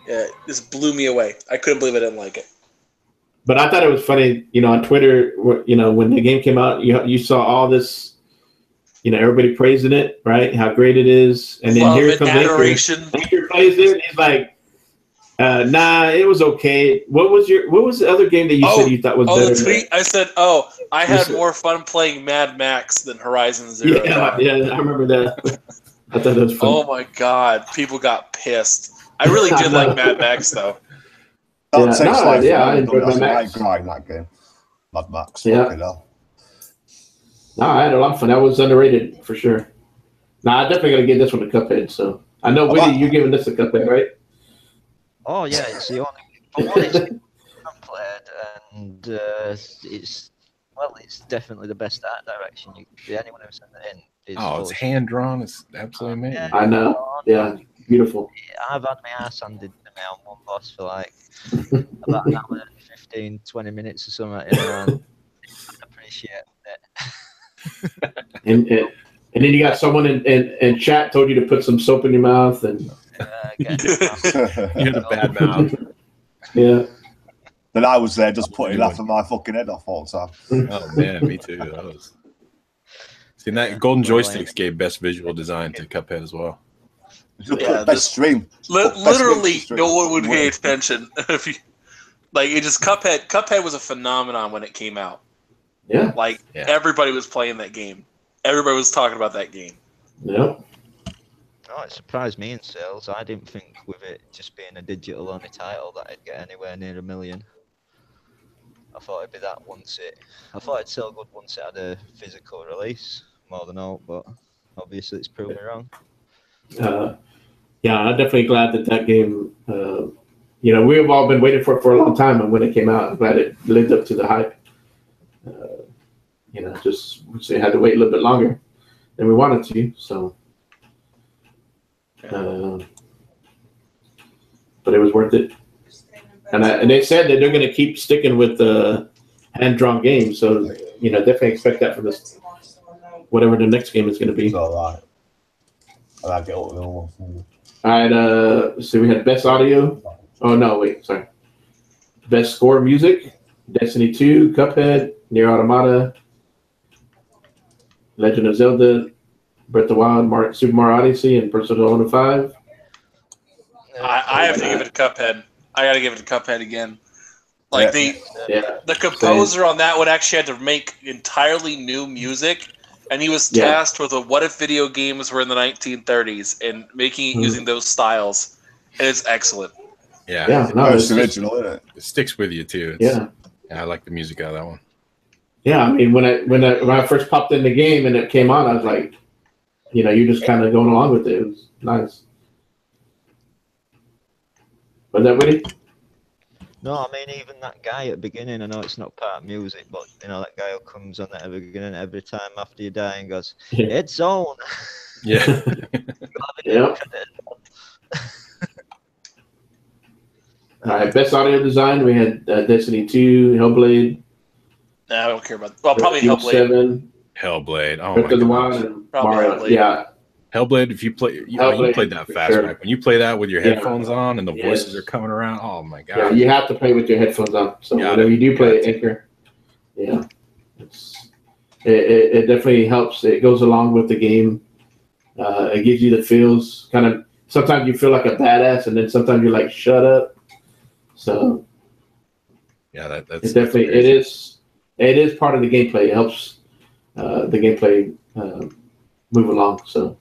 Yeah, this blew me away. I couldn't believe I didn't like it. But I thought it was funny, on Twitter, when the game came out, you saw all this, everybody praising it, right? How great it is. And then Love here and comes adoration. Anchor plays it, and he's like, nah, it was okay. What was the other game that you said you thought was better? The tweet. I said, I had more fun playing Mad Max than Horizon Zero Dawn. Yeah, I remember that. I thought that was funny. Oh my god, people got pissed. I really did like Mad Max though. I enjoyed Mad Max. Grind that game. Mad Max. Yeah. No, I had a lot of fun. That was underrated for sure. No, I definitely gotta give this one a Cuphead. So I know, Witty, you're giving this a Cuphead, right? Oh yeah, it's the only one I've played, and it's definitely the best art direction. Anyone who's sent it in. It's hand drawn. It's absolutely amazing. Yeah, I know. Yeah, beautiful. I've had my ass handed to me on one boss for like about an hour and 15, 20 minutes or something. And I appreciate it. and then you got someone in chat told you to put some soap in your mouth and you had a bad mouth. Yeah. Then I was there just laughing my fucking head off all the time. Oh man, me too. That was. See, that Golden Joysticks gave best visual design to Cuphead as well. Yeah, best stream. Literally, no one would pay attention if you it just Cuphead. Cuphead was a phenomenon when it came out. Yeah, everybody was playing that game. Everybody was talking about that game. Yep. Oh, it surprised me in sales. I didn't think with it just being a digital-only title that it'd get anywhere near 1 million. I thought it'd be that I thought it'd sell good once it had a physical release, more than all, but obviously it's proven me wrong. Yeah, I'm definitely glad that game, we've all been waiting for it for a long time, and when it came out, I'm glad it lived up to the hype. Just we had to wait a little bit longer than we wanted to, so. But it was worth it. And they said that they're going to keep sticking with the hand-drawn games, so definitely expect that from this, whatever the next game is going to be. All right. I'll get all All right. So we had best audio. Oh no, wait, sorry. Best score music: Destiny 2, Cuphead, Nier Automata, Legend of Zelda, Breath of the Wild, Super Mario Odyssey, and Persona 5. I have to give it a Cuphead. I got to give it a Cuphead again. The composer on that one actually had to make entirely new music, and he was tasked with what if video games were in the 1930s and making it using those styles, and it's excellent. It's original, isn't it? It sticks with you too. I like the music out of that one. Yeah, I mean, when I first popped in the game and it came on, I was like, you're just kind of going along with it. It was nice. Was that Witty? No, I mean, even that guy at the beginning, I know it's not part of music, but, that guy who comes on at the beginning every time after you die and goes, it's on. Yeah. Yeah. All right, best audio design, we had Destiny 2, Hellblade. Nah, I don't care about probably Hellblade. 7. Hellblade. Oh, Breath of the Wild and Mario. Hellblade. Yeah. Hellblade, if you play, you played that fast, right? When you play that with your headphones on and the voices are coming around, oh my god! Yeah, you have to play with your headphones on. So whenever you do play Anchor, it definitely helps. It goes along with the game. It gives you the feels. Kind of sometimes you feel like a badass, and then sometimes you're like, shut up. So that's it definitely it is part of the gameplay. It helps the gameplay move along. So.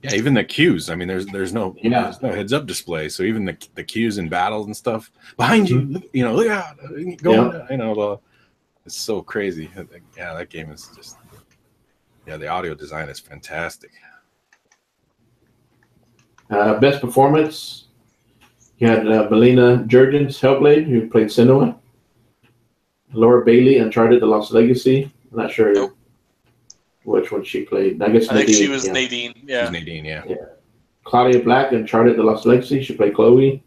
Yeah, even the cues. I mean, there's no heads up display, so even the cues in battles and stuff behind you, look out, going, it's so crazy. Yeah, that game is just, the audio design is fantastic. Best performance, you had Melina Jurgens, Hellblade, who played Senua. Laura Bailey, Uncharted: The Lost Legacy. I'm not sure which one she played. I think she was Nadine. Yeah. She was Nadine, yeah. Claudia Black, Uncharted: The Lost Legacy. She played Chloe.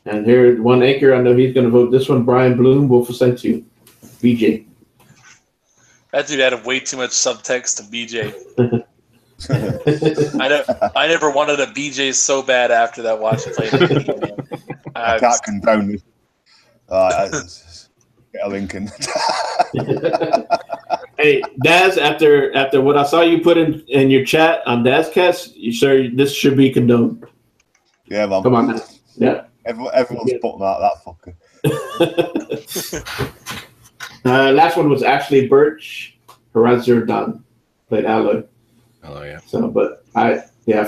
And here, one anchor, I know he's going to vote this one, Brian Bloom, Wolfenstein 2. BJ. That dude had way too much subtext to BJ. I never wanted a BJ so bad after that watch play. I can't condone it. Get a Lincoln. Hey, Daz, after what I saw you put in your chat on DazCast, you sure this should be condoned? Yeah, man. Come on, man. Yeah. Everyone's putting out that fucker. Last one was Ashley Birch, Horizon Dawn, played Alloy. Oh yeah. So, but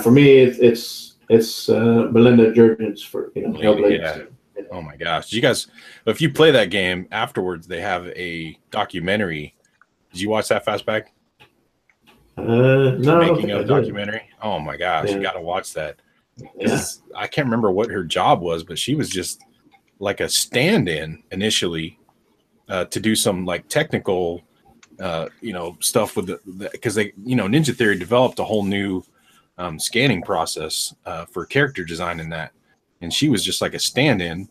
for me, it's Melinda Jurgens for Hellblade. Yeah. Oh my gosh, you guys! If you play that game afterwards, they have a documentary. Did you watch that, Fastback? No, Making of documentary. Oh my gosh, you got to watch that. Yeah. I can't remember what her job was, but she was just like a stand-in initially to do some like technical, stuff with the because they, Ninja Theory developed a whole new scanning process for character design in that, and she was just like a stand-in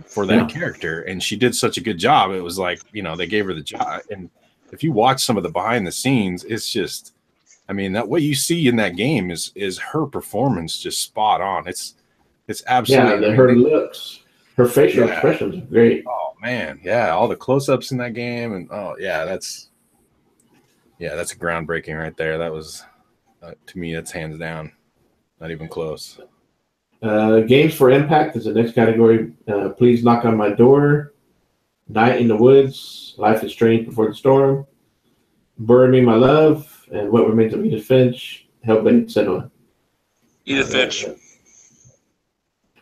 for that character, and she did such a good job. It was like, they gave her the job, and if you watch some of the behind the scenes, it's just, that what you see in that game is her performance just spot on. It's absolutely her looks, her facial expressions are great. Oh man, yeah, all the close-ups in that game, and that's a groundbreaking right there. That was to me, that's hands down, not even close. Games for Impact is the next category. Please Knock on My Door, Night in the Woods, Life is Strange Before the Storm, Burn Me My Love, and What Remains of Edith Finch, Hellblade Senua. Edith Finch.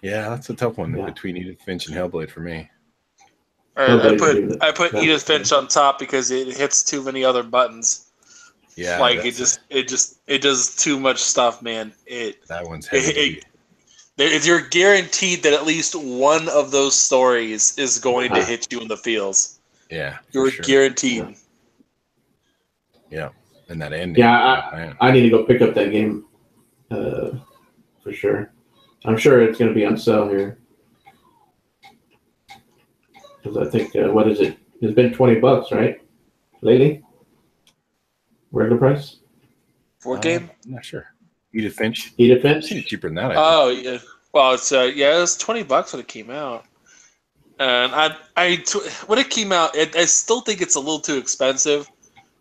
Yeah, that's a tough one between Edith Finch and Hellblade for me. All right, I put Edith Finch on top because it hits too many other buttons. Yeah, like it does too much stuff, man. That one's heavy. You're guaranteed that at least one of those stories is going to hit you in the feels. Yeah, you're guaranteed. Yeah, and that ending. Yeah, I need to go pick up that game for sure. I'm sure it's going to be on sale here because I think what is it? It's been $20, right? Lately, regular price. For game? I'm not sure. Edith Finch. Edith Finch. Cheaper than that. Oh yeah. Well, it's it was $20 when it came out, and when it came out, I still think it's a little too expensive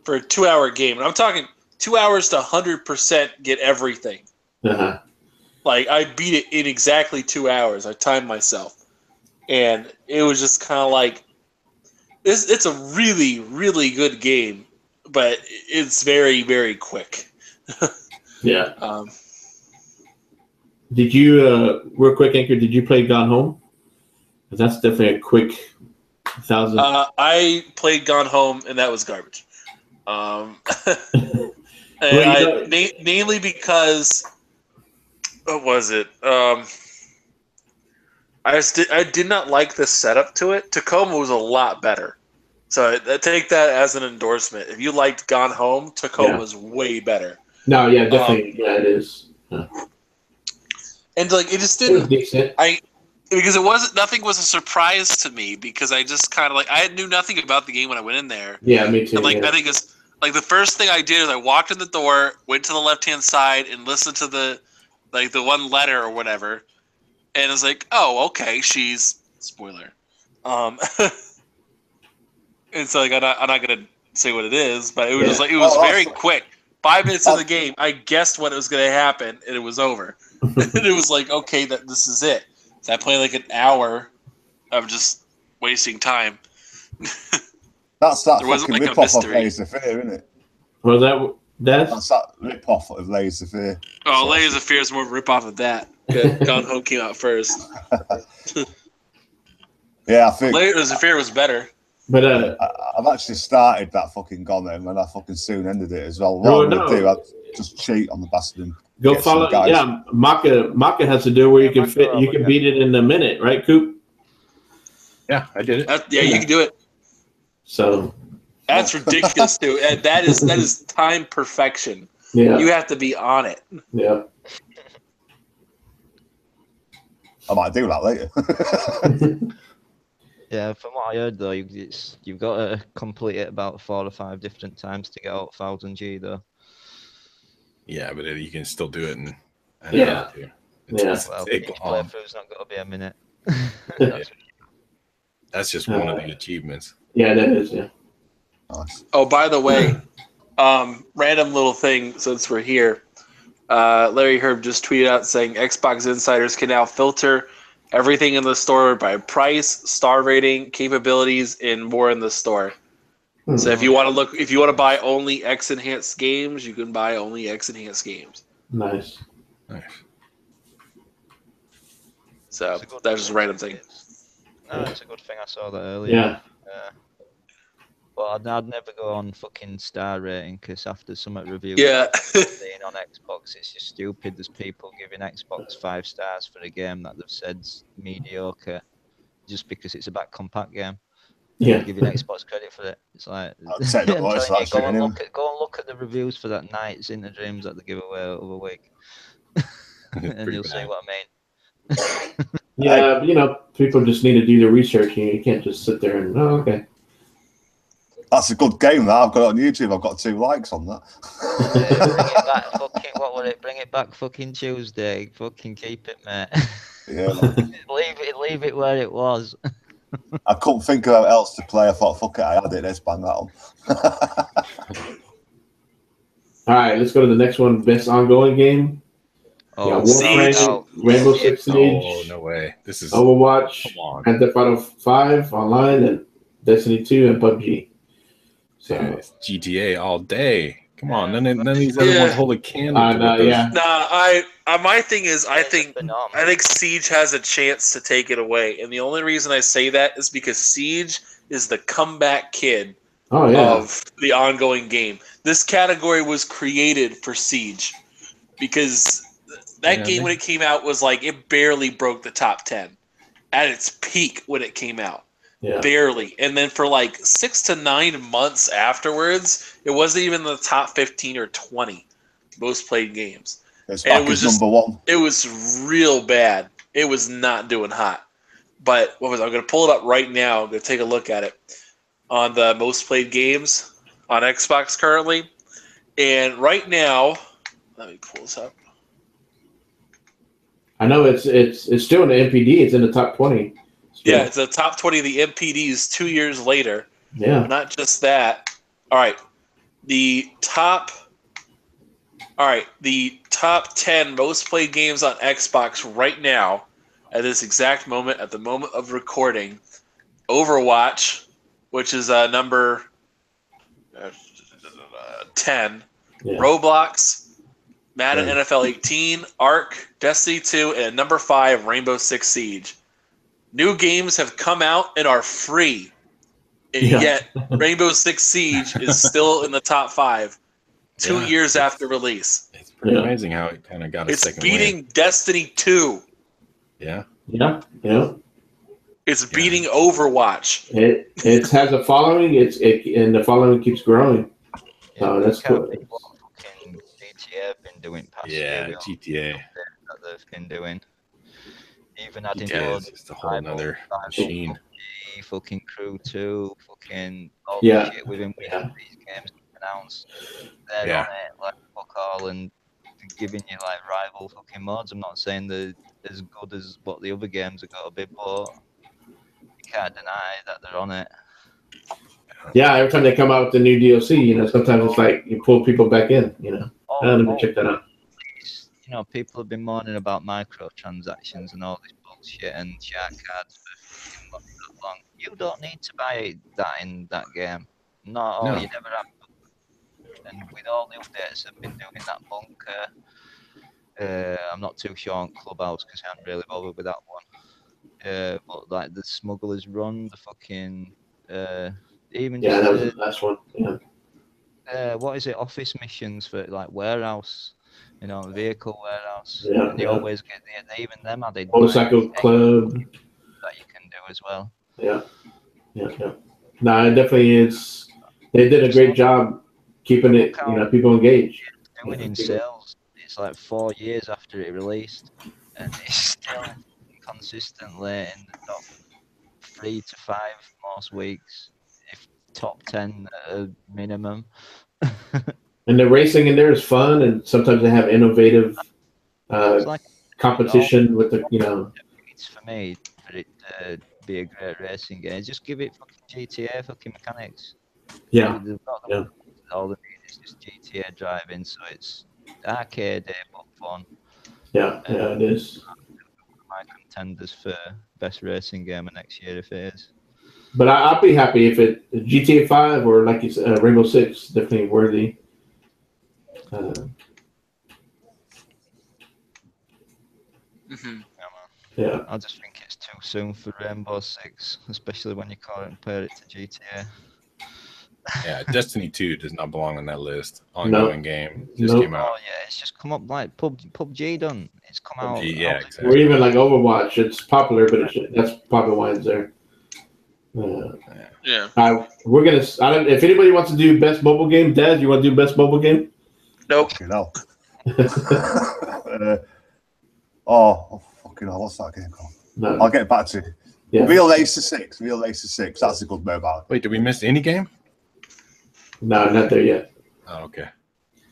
for a 2-hour game. And I'm talking 2 hours to 100% get everything. Like I beat it in exactly 2 hours. I timed myself, and it was just kind of like it's a really, really good game, but it's very, very quick. Yeah. Did you, real quick, Anchor, did you play Gone Home? Because that's definitely a quick 1,000. I played Gone Home, and that was garbage. Mainly because, what was it? I did not like the setup to it. Tacoma was a lot better. So I take that as an endorsement. If you liked Gone Home, Tacoma's way better. No, yeah, definitely. It is. And like it just didn't. Because nothing was a surprise to me because I just kind of I knew nothing about the game when I went in there. Yeah, me too. And I think it's like the first thing I did is I walked in the door, went to the left-hand side, and listened to the one letter or whatever, and it's like, oh, okay, she's spoiler. And so I'm not gonna say what it is, but it was just it was very quick. 5 minutes of the game, I guessed what was going to happen, and it was over. And it was like, okay, this is it. So I played an hour of just wasting time. That's that fucking rip-off of Layers of Fear, isn't it? Was that's that rip-off of Layers of Fear. Oh, Layers of Fear is more of a rip-off of that. Gone Home came out first. Yeah, I think Layers of Fear was better. But I've actually started that fucking Gone Home, and I fucking soon ended it as well. What I'm gonna do, I'll just cheat on the bastard and go follow. Yeah, Maka has a deal where you can beat it in a minute, right, Coop? Yeah, I did it. You can do it. So that's ridiculous too. And that is time perfection. Yeah, you have to be on it. Yeah, I might do that later. Yeah, from what I heard though, you've got to complete it about 4 or 5 different times to get out 1000G though. Yeah, but you can still do it in an hour. Well, each playthrough's not going to be a minute. That's just one of the achievements. Yeah, that is. Yeah. Nice. Oh, by the way, random little thing since we're here. Larry Herb just tweeted out saying Xbox insiders can now filter everything in the store by price, star rating, capabilities, and more in the store. So if you want to buy only X enhanced games, you can buy only X enhanced games. Nice. So that's just a random thing. No, it's a good thing I saw that earlier. Yeah. But I'd never go on fucking star rating because after some reviews saying on Xbox, it's just stupid. There's people giving Xbox 5 stars for a game that they've said's mediocre just because it's a back compact game. Yeah. Giving Xbox credit for it. It's like I'd take the voice go and anyway. look at the reviews for that Nights in the Dreams that they give away over a week, and you'll see what I mean. Yeah, you know, people just need to do the research. You can't just sit there and okay. That's a good game. That I've got it on YouTube. I've got 2 likes on that. Bring it back, fucking what was it? Bring it back, fucking Tuesday. Fucking keep it, mate. Yeah. leave it where it was. I couldn't think of anything else to play. I thought, fuck it, I had it. Let's bang that on. All right, let's go to the next one. Best ongoing game. Oh, Warframe, Rainbow Six Siege. Oh, no way. This is Overwatch, Grand Theft Auto 5 online, and Destiny 2 and PUBG. So it's GTA all day. Come on, none of these other ones hold a candle. My thing is, I think Siege has a chance to take it away, and the only reason I say that is because Siege is the comeback kid of the ongoing game. This category was created for Siege because that game when it came out was like it barely broke the top 10 at its peak when it came out. Yeah. Barely. And then for like 6 to 9 months afterwards, it wasn't even in the top 15 or 20 most played games. It was just number 1. It was real bad. It was not doing hot. But I'm going to pull it up right now. I'm going to take a look at it on the most played games on Xbox currently. And right now, let me pull this up. I know it's still in the MPD. It's in the top 20. Yeah, it's the top 20 of the MPDs 2 years later. Yeah. But not just that. All right. The top 10 most played games on Xbox right now, at this exact moment, at the moment of recording, Overwatch, which is number 10, Roblox, Madden NFL 18, Ark, Destiny 2, and number 5, Rainbow Six Siege. New games have come out and are free, and yet Rainbow Six Siege is still in the top 5 2 years after release. It's pretty amazing how it kind of got a second It's beating Destiny 2. Yeah. It's beating Overwatch. It has a following. And the following keeps growing. So that's cool. Fucking GTA have been doing GTA that they've been doing. Even adding it's a whole another machine. Fucking Crew 2, fucking all the shit within these games announced. They're on it like fuck all and giving you like rival fucking mods. I'm not saying they're as good as what the other games have got to be, but you can't deny that they're on it. Yeah, every time they come out with the new DLC, sometimes it's like you pull people back in, let me check that out. People have been moaning about microtransactions and all this bullshit and shark cards for that long. You don't need to buy that in that game. You never have. And with all the updates I've been doing that bunker, I'm not too sure on Clubhouse because I haven't really bothered with that one. But like the Smuggler's Run, the fucking even just that was the last one. What is it? Office missions for like warehouse. Vehicle warehouse. Yeah, and you always get even them added. Motorcycle club that you can do as well. Yeah. No, it definitely is. They did a great job keeping it, people engaged. Doing in sales, it's like 4 years after it released, and it's still consistently in the top 3 to 5 most weeks, if top 10 at a minimum. And the racing in there is fun, and sometimes they have innovative competition with the, It's for me for it to be a great racing game. Just give it fucking GTA fucking mechanics. Yeah. They've got Yeah. all the need is just GTA driving, so it's arcade but fun. Yeah, it is. My contenders for best racing game of next year if it is. But I'll be happy if it GTA 5 or like you said, Rainbow Six, definitely worthy. Yeah. I just think it's too soon for Rainbow Six, especially when you compare it to GTA. Yeah, Destiny 2 does not belong on that list. Ongoing game just Nope. came out. Oh yeah, it's just come up like PUBG done. It's come out. Yeah, Or exactly. even like Overwatch, it's popular, but that's probably why it's there. Yeah. We're gonna. If anybody wants to do best mobile game, Dad, you want to do best mobile game? Nope. Fucking hell. Oh, fucking hell. What's that game called? No. I'll get back to you. Yeah. Real Ace of Six. That's a good mobile. Wait, did we miss any game? No, not there yet. Oh, okay.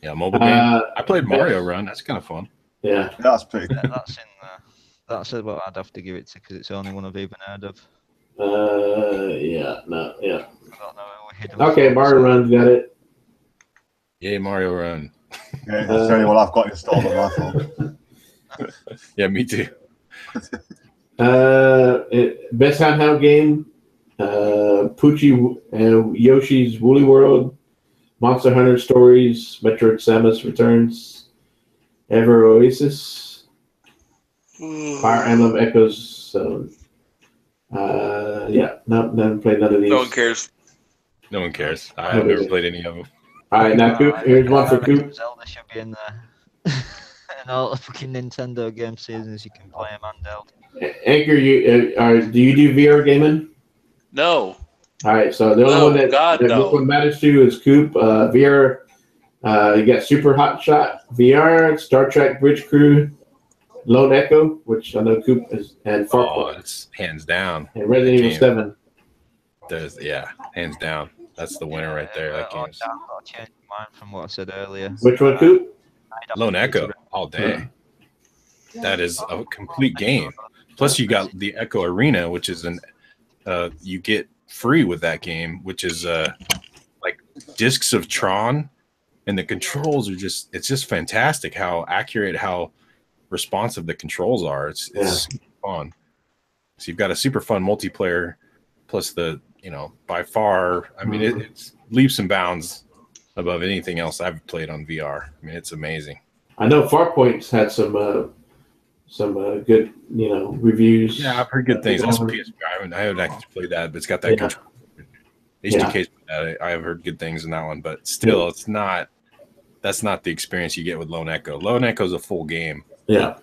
Yeah, mobile game. I played Mario Run. That's kind of fun. Yeah. That's pretty good. Yeah, that's in there. That's what I'd have to give it to because it's the only one I've even heard of. Yeah. No. Yeah. I don't know who Hidden Okay, Force Mario is. Run, got it. Yay, Mario Run. Yeah, I'll tell you what I've got installed on my phone. Yeah, me too. Best handheld game. Poochie and Yoshi's Woolly World, Monster Hunter Stories, Metroid Samus Returns, Ever Oasis, Fire Emblem Echoes. Yeah, haven't played none of these. No one cares. No one cares. I've never played any of them. All right, now Coop, here's one for Coop. Zelda should be in there. And all the fucking Nintendo game seasons you can play them handheld. Anchor, do you do VR gaming? No. All right, so the only one that this one matters to is Coop. VR, you got Super Hot Shot VR, Star Trek Bridge Crew, Lone Echo, which I know Coop is, and Far Cry. It's hands down. And Resident Evil 7. Hands down. That's the winner right there. That game's I'll change mine from what I said earlier. Which one, Coop? Lone Echo all day. That is a complete game. Plus, you got the Echo Arena, which is you get free with that game, which is like discs of Tron, and the controls are it's just fantastic. How accurate, how responsive the controls are. It's super fun. So you've got a super fun multiplayer, plus by far, I mean, it's leaps and bounds above anything else I've played on VR. I mean, it's amazing. I know Farpoint's had some good, reviews. Yeah, I've heard good things. Also, PSP. I haven't actually played that, but it's got that control. HDK's I have heard good things in that one, but still, that's not the experience you get with Lone Echo. Lone Echo's a full game. Yeah.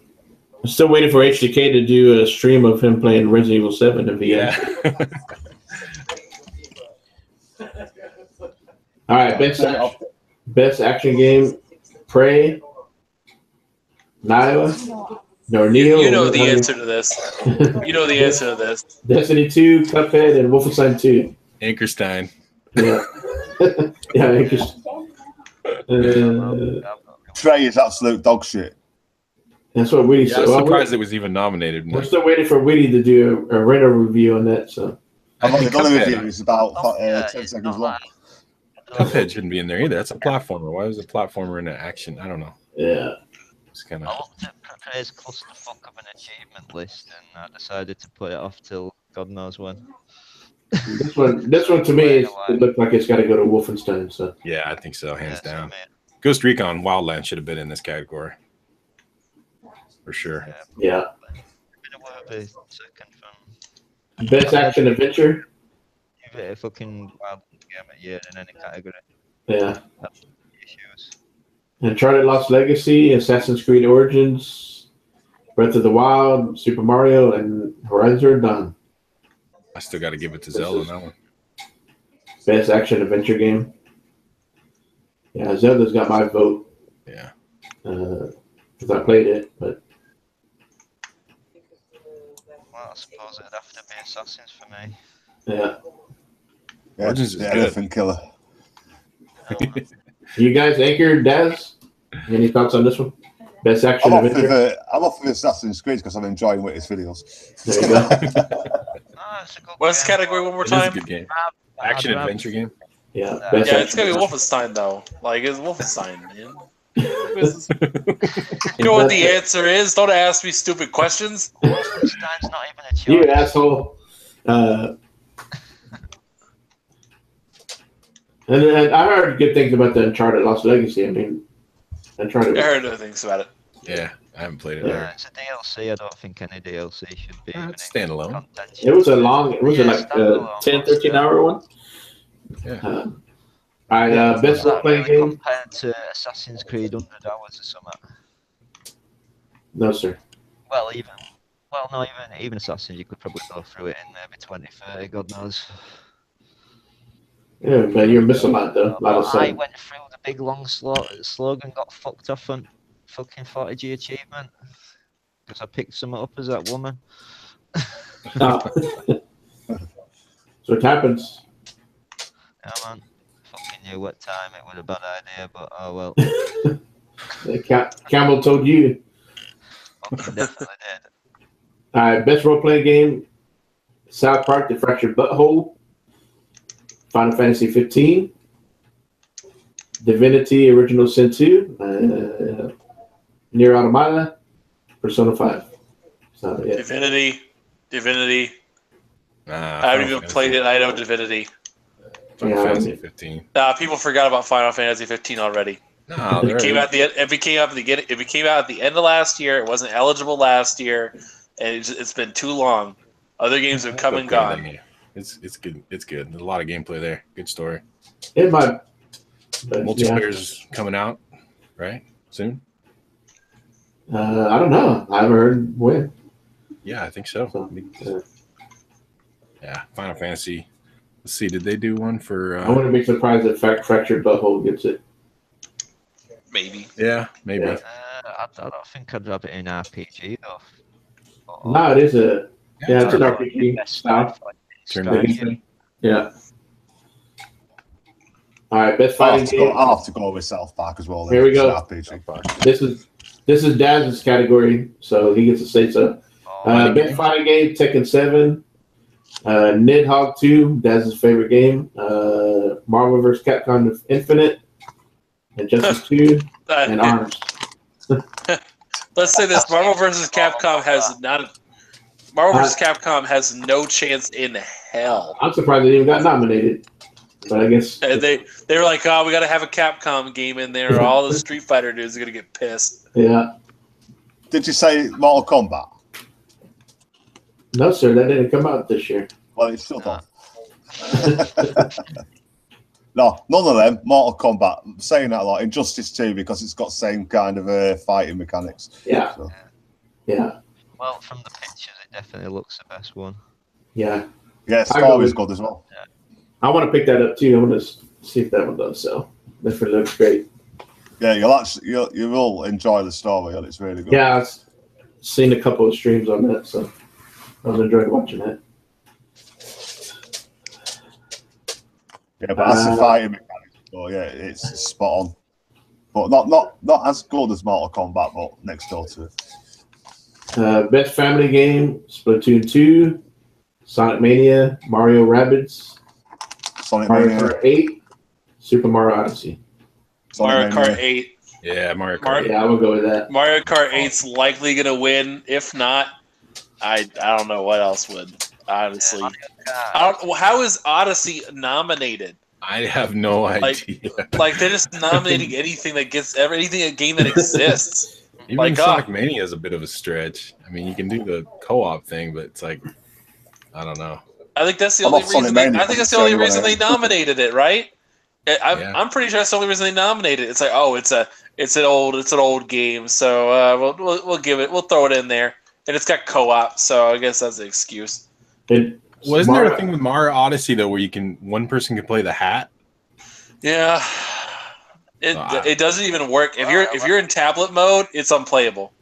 I'm still waiting for HDK to do a stream of him playing Resident Evil 7 in VR. Yeah. All right, best action game, Prey, Nioh, or Neo. You know the answer to this. You know the answer to this. Destiny 2, Cuphead, and Wolfenstein 2. Anchorstein. Yeah. Yeah, Anchorstein. Trey is absolute dog shit. That's what Witty said. I was surprised it was even nominated. We're still waiting for Witty to do a render review on that. So I've only done a review. It's about 10 seconds long. Cuphead shouldn't be in there either. That's a platformer. Why was a platformer in an action? I don't know. Yeah. It's kind of. I looked at Prey's clusterfuck of an achievement list and I decided to put it off till God knows when. This one to me, it looks like it's got to go to Wolfenstein. So yeah, I think so, hands down. Ghost Recon Wildlands should have been in this category for sure. Yeah. Second from Best action adventure. give it a fucking wild game of year in any category. Yeah. Issues. Uncharted Lost Legacy, Assassin's Creed Origins, Breath of the Wild, Super Mario, and Horizon Zero Dawn. I still got to give it to Zelda on that one. Best action adventure game. Yeah, Zelda's got my vote. Yeah. Because I played it, but. Well, I suppose it'd have to be Assassins for me. Yeah. Yeah, Origins is the good. elephant killer. You guys anchored Daz? Any thoughts on this one? Best action adventure? I'm off with Assassin's Creed because I'm enjoying Witty's videos. There you go. It's a good What's the game. category one more It is a time? good game. Action adventure game. Yeah, yeah, it's gonna be Wolfenstein though. Like it's Wolfenstein, man. You know what the answer is? Don't ask me stupid questions. Wolfenstein's not even a choice. You asshole. And I heard good things about the Uncharted Lost Legacy. I mean, Uncharted. I heard good things about it. Yeah, I haven't played it. Yeah, it's a DLC. I don't think any DLC should be. It's standalone. It was a long. It was like a 10, 13 hour one. Yeah. Best role playing game. Compared to Assassin's Creed 100 hours or something. No, sir. Well, no, even Assassin's, you could probably go through it in maybe 20, 30, God knows. Yeah, but you're missing a lot though. A lot of I went through the big long slogan, got fucked off on fucking 40G achievement because I picked some up as that woman. So it happens. Yeah, man. Fucking knew what time it was a bad idea, but oh well. Campbell told you. Fucking definitely did. All right, best role playing game. South Park: The Fractured Butthole. Final Fantasy 15. Divinity: Original Sin 2. Nier Automata. Persona 5. So, yeah. Divinity. I haven't even played it. I know Divinity. Final Fantasy 15. People forgot about Final Fantasy 15 already. No, it became out at the end of last year. It wasn't eligible last year, and it's been too long. Other games have come and gone. It's good. It's good. There's a lot of gameplay there. Good story. Multiplayer's coming out, right? Soon? I don't know. I haven't heard when. Yeah, I think so. Yeah, Final Fantasy. Let's see. Did they do one for? I wouldn't be surprised if Fractured Butthole gets it. Maybe. Yeah, maybe. I don't think I'd have it in RPG though. No, it is a. Yeah, it's an RPG style. Yeah. All right, best fighting game. I'll have to go with South Park as well. Here we go. RPG. This is Daz's category, so he gets to say so. Best fighting game: Tekken 7. Nidhogg 2, Daz's favorite game. Marvel vs. Capcom Infinite. Injustice 2. And Arms. Let's say this: Marvel vs. Capcom has not. Marvel vs. Capcom has no chance in hell. I'm surprised it even got nominated. But I guess they were like, "Oh, we got to have a Capcom game in there, or all the Street Fighter dudes are gonna get pissed." Yeah. Did you say Mortal Kombat? No, sir, that didn't come out this year. Well, it's still done. No, none of them. Mortal Kombat. I'm saying that a lot. Injustice 2 because it's got same kind of fighting mechanics. Yeah. So. Yeah. Well, from the pictures, it definitely looks the best one. Yeah. Yeah, Star is good as well. Yeah. I want to pick that up too. I want to see if that one does so. That looks great. Yeah, you will enjoy the story, and it's really good. Yeah, I've seen a couple of streams on that, so I was enjoying watching that. Yeah, but that's the fighting mechanics. So yeah, it's spot on. But not as good as Mortal Kombat, but next door to it. Best family game: Splatoon 2, Sonic Mania, Mario Rabbids, Mario Kart 8, Super Mario Odyssey. Mario Kart 8. Yeah, Mario Kart. Yeah, I will go with that. Mario Kart 8's likely gonna win. If not, I don't know what else would. Honestly, how is Odyssey nominated? I have no idea. Like they're just nominating anything that gets anything a game that exists. Even like Sonic Mania is a bit of a stretch. I mean, you can do the co-op thing, but it's like I don't know. I think that's the only reason. I think that's the only reason they nominated it, right? I'm pretty sure that's the only reason they nominated it. It's like, oh, it's an old game, so we'll give it, we'll throw it in there, and it's got co-op, so I guess that's the excuse. Wasn't there a thing with Mario Odyssey though, where one person can play the hat? Yeah, it doesn't even work. If you're in tablet mode, it's unplayable.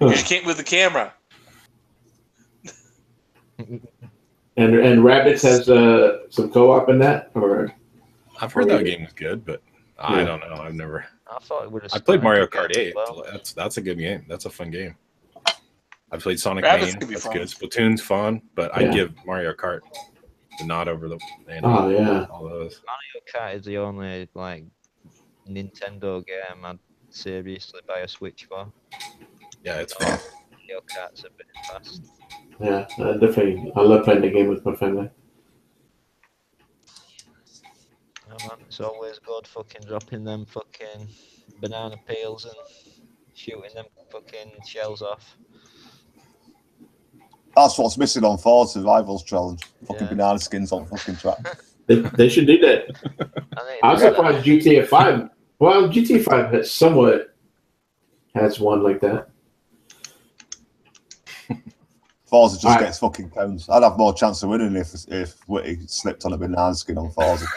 You just can't move the camera. And Rabbids has some co-op in that, or I've heard that game was good, but I don't know. I've never. I thought it would have. I played Mario Kart 8. Well. That's a good game. That's a fun game. I played Sonic Mania. That's good. Splatoon's fun, but I'd give Mario Kart the Not Over the Oh yeah. all those. Mario Kart is the only like Nintendo game I'd seriously buy a Switch for. Yeah, it's fun. Mario Kart's a bit fast. Yeah, definitely. I love playing the game with my family. Yeah, man, it's always good fucking dropping them fucking banana peels and shooting them fucking shells off. That's what's missing on Thor Survivals Challenge. Fucking Yeah. banana skins on fucking track. They should do that. I'm surprised GTA 5. Well, GTA 5 has somewhat has one like that. Forza just gets fucking cones. I'd have more chance of winning if Witty slipped on a banana skin on Forza.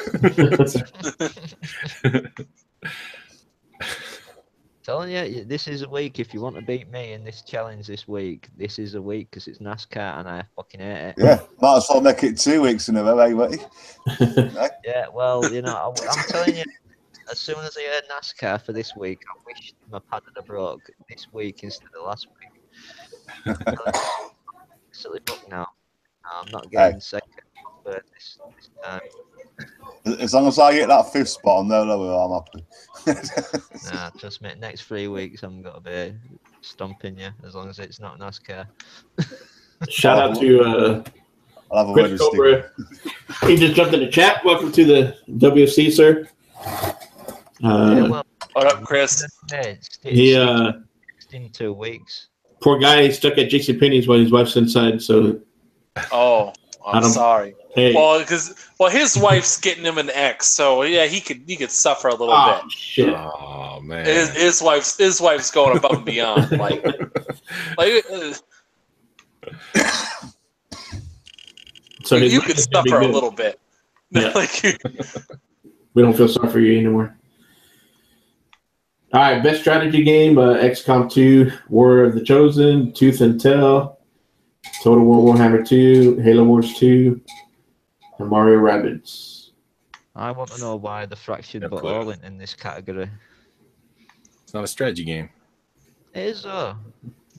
Telling you, this is a week. If you want to beat me in this challenge this week, this is a week because it's NASCAR and I fucking hate it. Yeah, might as well make it 2 weeks in a row, eh, Witty? Yeah, well, you know, I'm telling you, as soon as I heard NASCAR for this week, I wish my pad had broke this week instead of last week. Silly fuck now. I'm not getting second but this time. As long as I get that 5th spot on there, I'm happy. Nah, trust me, next 3 weeks I'm going to be stomping you as long as it's not NASCAR. Shout out to I'll have a Chris Cobra. He just jumped in the chat. Welcome to the W.F.C, sir. What up, Chris? He in 2 weeks. Poor guy, he's stuck at JCPenney's while his wife's inside. So, oh, I'm sorry. Hey. Well, his wife's getting him an X, so yeah, he could suffer a little bit. Shit. Oh man, his wife's going above and beyond. So you could suffer a little bit. Yeah. We don't feel sorry for you anymore. All right, best strategy game: XCOM 2, War of the Chosen, Tooth and Tail, Total War Warhammer 2, Halo Wars 2, and Mario Rabbids. I want to know why the Fractured But All in this category. It's not a strategy game. It is though.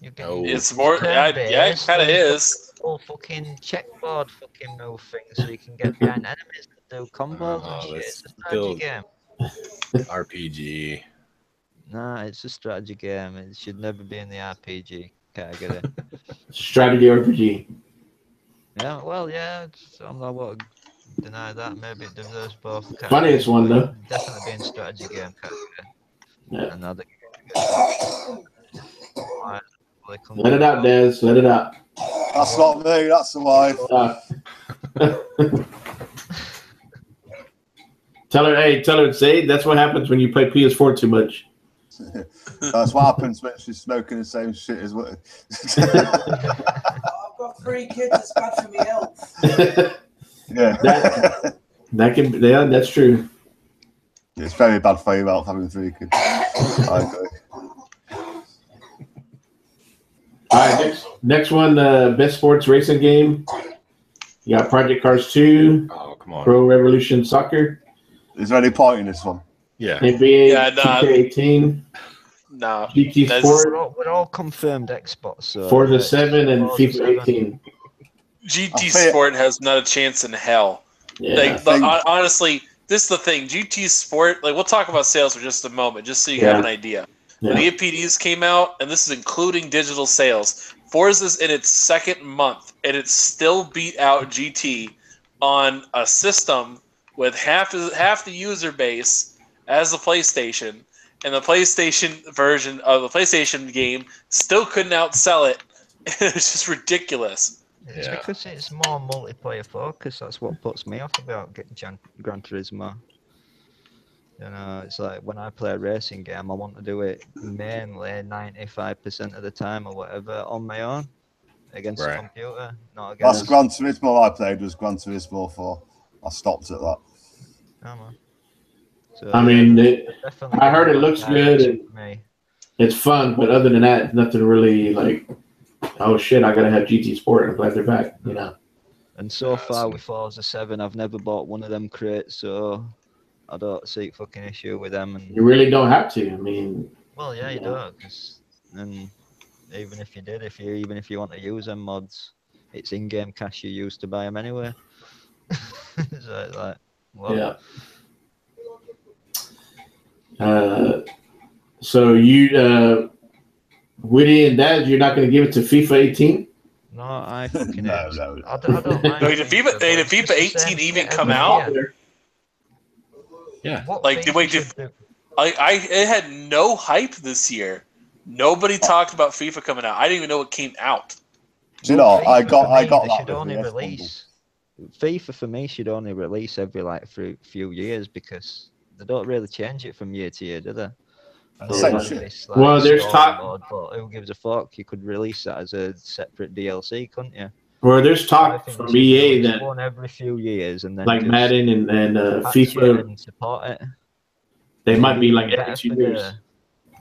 It's more. Yeah, it kind of is. All fucking checkboard fucking move things so you can get behind enemies and do combos and shit. It's a strategy game. RPG. Nah, it's a strategy game. It should never be in the RPG category. Strategy RPG. Yeah, well, yeah. I'm not going to deny that. Maybe it deserves both. Funniest one, though. Definitely be in strategy game category. Yeah. Another. Let it out, Daz. Let it out. That's not me. That's the wife. Tell her, say that's what happens when you play PS4 too much. That's what happens when she's smoking the same shit as what. I've got 3 kids. It's bad for me health. Yeah. That's true. It's very bad for you health having 3 kids. I agree. All right, next one, best sports racing game. You got Project Cars 2. Oh, come on. Pro Revolution Soccer. Is there any point in this one? Yeah. NBA 2K18. No. GT Sport. We're all confirmed Xbox. So Forza 7 and FIFA 18. GT Sport has not a chance in hell. Yeah. Honestly, this is the thing. GT Sport, we'll talk about sales for just a moment, just so you have an idea. Yeah. When the APDs came out, and this is including digital sales, Forza's in its 2nd month, and it still beat out GT on a system with half the user base as the PlayStation, and the PlayStation version of the PlayStation game still couldn't outsell it. It's just ridiculous. It's because it's more multiplayer focused. That's what puts me off about getting Gran Turismo. You know, it's like when I play a racing game, I want to do it mainly 95% of the time or whatever on my own against the computer, not against. Last Gran Turismo I played was Gran Turismo 4. I stopped at that. Oh, man. So, I mean, I heard it looks good. And it's fun, but other than that, nothing really like, oh shit, I gotta have GT Sport. I'm glad they're back, you know. And so far with Forza 7, I've never bought one of them crates, so I don't see fucking issue with them. And you really don't have to. I mean, well, yeah, you don't. And even if you did, even if you want to use them mods, it's in-game cash you use to buy them anyway. So it's like, well, yeah. So you, Witty and Dad, you're not going to give it to FIFA 18? no, I fucking No, hate. no. I don't mind. Wait, did FIFA, but did it's just FIFA the same 18 even shit come every out? year. Yeah. What Like, FIFA wait, should do- it had no hype this year. Nobody talked about FIFA coming out. I didn't even know it came out. Do you know? FIFA I got for me, they that should with only the S release. FIFA for me should only release every like few years because they don't really change it from year to year, do they? Same Like shit. this, like, Well, there's story talk. mode, but who gives a fuck? You could release that as a separate DLC, couldn't you? Well, there's So I talk think from they should EA release that one every few years and then like just Madden and patch it FIFA, and support it. they might be It'd like even every better 2 for years.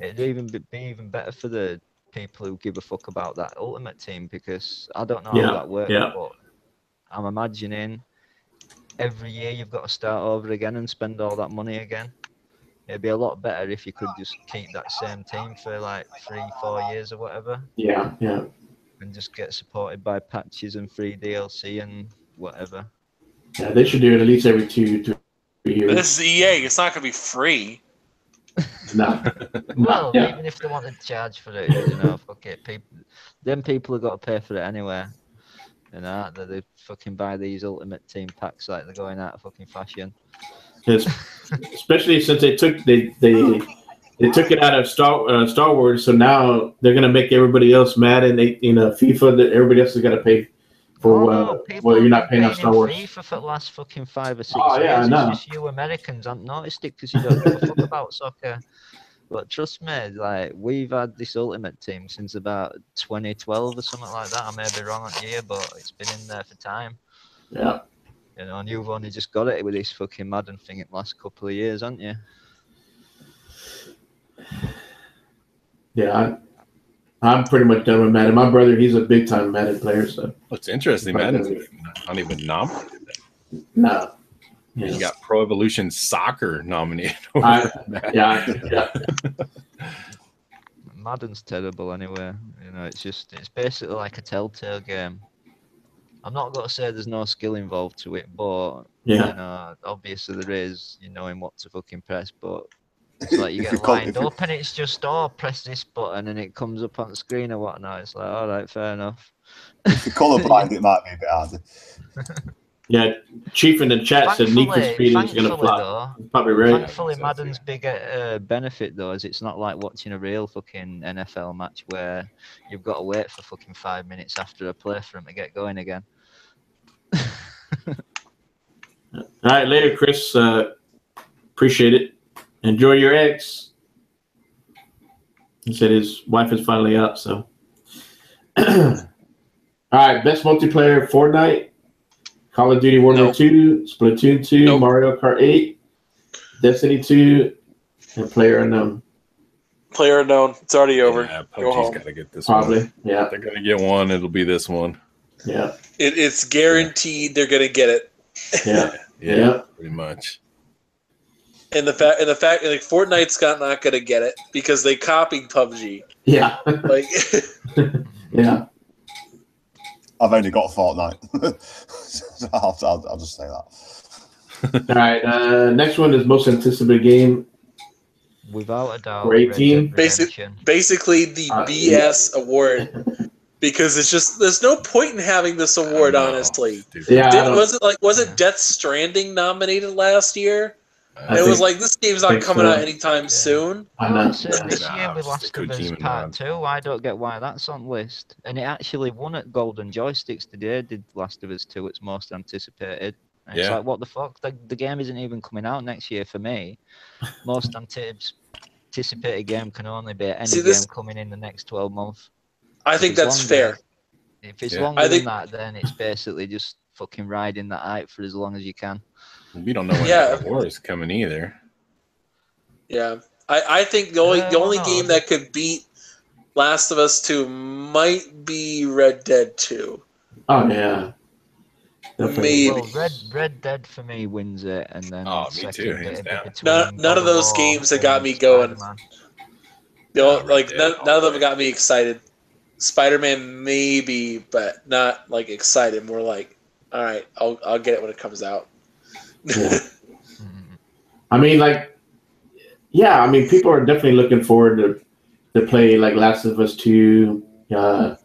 It'd even be even better for the people who give a fuck about that Ultimate Team because I don't know how that works, but I'm imagining every year you've got to start over again and spend all that money again. It'd be a lot better if you could just keep that same team for like 3-4 years or whatever. Yeah. And just get supported by patches and free DLC and whatever. Yeah, they should do it at least every 2-3 years. This is EA. It's not going to be free. No. Well, Yeah. even if they wanted to charge for it, fuck it. People have got to pay for it anyway. They fucking buy these Ultimate Team packs like they're going out of fucking fashion. Especially since they took it out of Star Wars, so now they're gonna make everybody else mad, and FIFA that everybody else has got to pay for. Well, you're not paying on Star Wars. FIFA for the last fucking 5 or 6 Oh, yeah, years. I know. It's just you Americans haven't noticed it because you don't give a fuck about soccer. But trust me, like we've had this Ultimate Team since about 2012 or something like that. I may be wrong on the year, but it's been in there for time. Yeah. And you've only just got it with this fucking Madden thing in the last couple of years, haven't you? Yeah, I'm pretty much done with Madden. My brother, he's a big time Madden player, so. What's interesting, Madden's not even nominated. No. You got Pro Evolution Soccer nominated. Yeah. Madden's terrible anyway. It's basically like a Telltale game. I'm not going to say there's no skill involved to it, but obviously there is, in what to fucking press, but it's like you get lined up and it's just, press this button and it comes up on the screen or whatnot. It's like, all right, fair enough. If you're colourblind, it might be a bit harder. Yeah, Chief in the chat said Need for Speed is going to flop. Probably right. Thankfully, Madden's big benefit though is it's not like watching a real fucking NFL match where you've got to wait for fucking 5 minutes after a play for them to get going again. All right, later, Chris. Appreciate it. Enjoy your eggs. He said his wife is finally up. So, all right, best multiplayer: Fortnite, Call of Duty World War II, Splatoon 2, Mario Kart 8, Destiny 2, and PlayerUnknown. PlayerUnknown. It's already over. Yeah, Go home. PUBG's got to get this Probably. one. Yeah. They're going to get one. It'll be this one. Yeah. It's guaranteed they're going to get it. Yeah. Pretty much. And the fact, like Fortnite's not going to get it because they copied PUBG. Yeah. Like. Yeah. I've only got Fortnite. So I'll just say that. All right. Next one is most anticipated game. Without a doubt. For 18. Basically the BS award. Because it's just there's no point in having this award, honestly. Yeah. Was it Death Stranding nominated last year? And it was like this game's not coming out anytime soon. This year with Last of Us Part 2, I don't get why that's on the list. And it actually won at Golden Joysticks today, did Last of Us 2, its most anticipated. And it's like, what the fuck? The game isn't even coming out next year for me. Most anticipated game can only be any game coming in the next 12 months. I think that's fair. If it's longer than that, then it's basically just fucking riding that hype for as long as you can. We don't know when Thor is coming either. Yeah, I think the only game that could beat Last of Us 2 might be Red Dead 2. Oh yeah, maybe. Well, Red Dead for me wins it, and then me too, hands down. None of those games that got me going. None of them got me excited. Spider-Man maybe, but not like excited. More like All right, I'll get it when it comes out. Yeah. I mean, like, yeah, I mean, people are definitely looking forward to play like Last of Us 2. Oh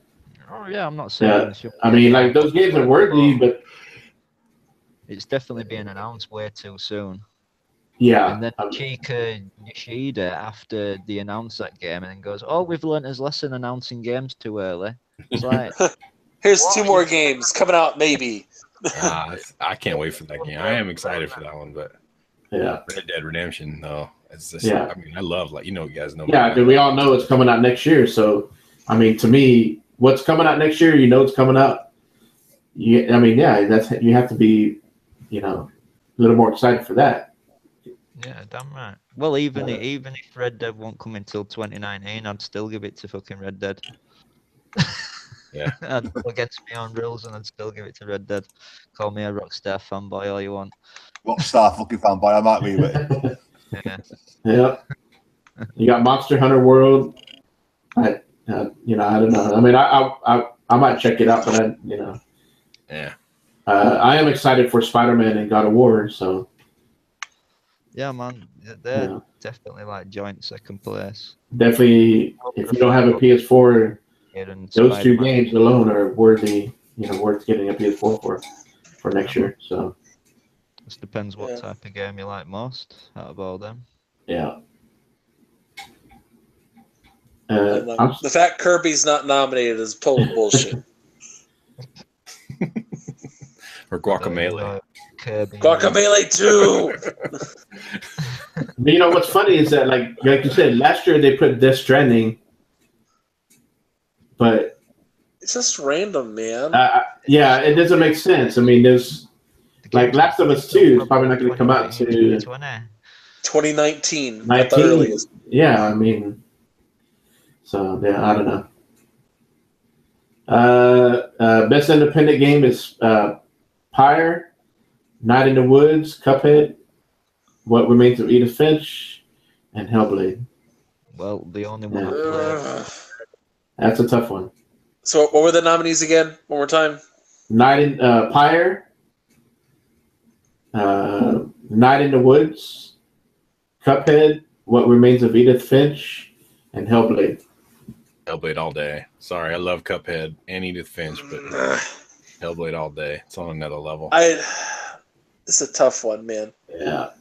yeah, I'm not saying. I mean, like those games are worthy, but it's definitely being announced way too soon. Yeah. And then Chika Yoshida, after they announced that game, and then goes, "Oh, we've learned his lesson announcing games too early." It's like, here's 2 more games coming out, maybe. I can't wait for that game. I am excited for that one, but yeah, Red Dead Redemption, no. It's just, yeah. I mean, I love, like, you know, you guys know. Yeah, we all know it's coming out next year. So, I mean, to me, what's coming out next year, you know, it's coming out. I mean, yeah, you have to be, you know, a little more excited for that. Yeah, damn right. Well, even if Red Dead won't come until 2019, I'd still give it to fucking Red Dead. Yeah. I'd go against my own rules and I'd still give it to Red Dead. Call me a Rockstar fanboy all you want. Rockstar fucking fanboy, I might be with it. Yeah. Yeah. You got Monster Hunter World. You know, I don't know. I mean, I might check it out, but you know. Yeah. I am excited for Spider-Man and God of War, so. Yeah, man. They're definitely like joint second place. Definitely, if you don't have a PS4, those 2 games alone are worthy, you know, worth getting a PS4 for next year. So. Just depends what type of game you like most out of all them. Yeah. The fact Kirby's not nominated is total bullshit. Or Guacamelee. Guacamelee 2! But you know what's funny is that, like you said, last year they put Death Stranding, but it's just random, man. Yeah, it doesn't make sense. I mean, there's like Last of Us 2 is probably not going to come out to 2019 at the earliest. Yeah, I mean, so yeah, I don't know. Best independent game is Pyre, Night in the Woods, Cuphead, What Remains of Edith Finch, and Hellblade. Well, the only one I played. That's a tough one. So what were the nominees again? One more time. Pyre, Night in the Woods, Cuphead, What Remains of Edith Finch, and Hellblade. Hellblade all day. Sorry, I love Cuphead and Edith Finch, but Hellblade all day. It's on another level. It's a tough one, man. Yeah.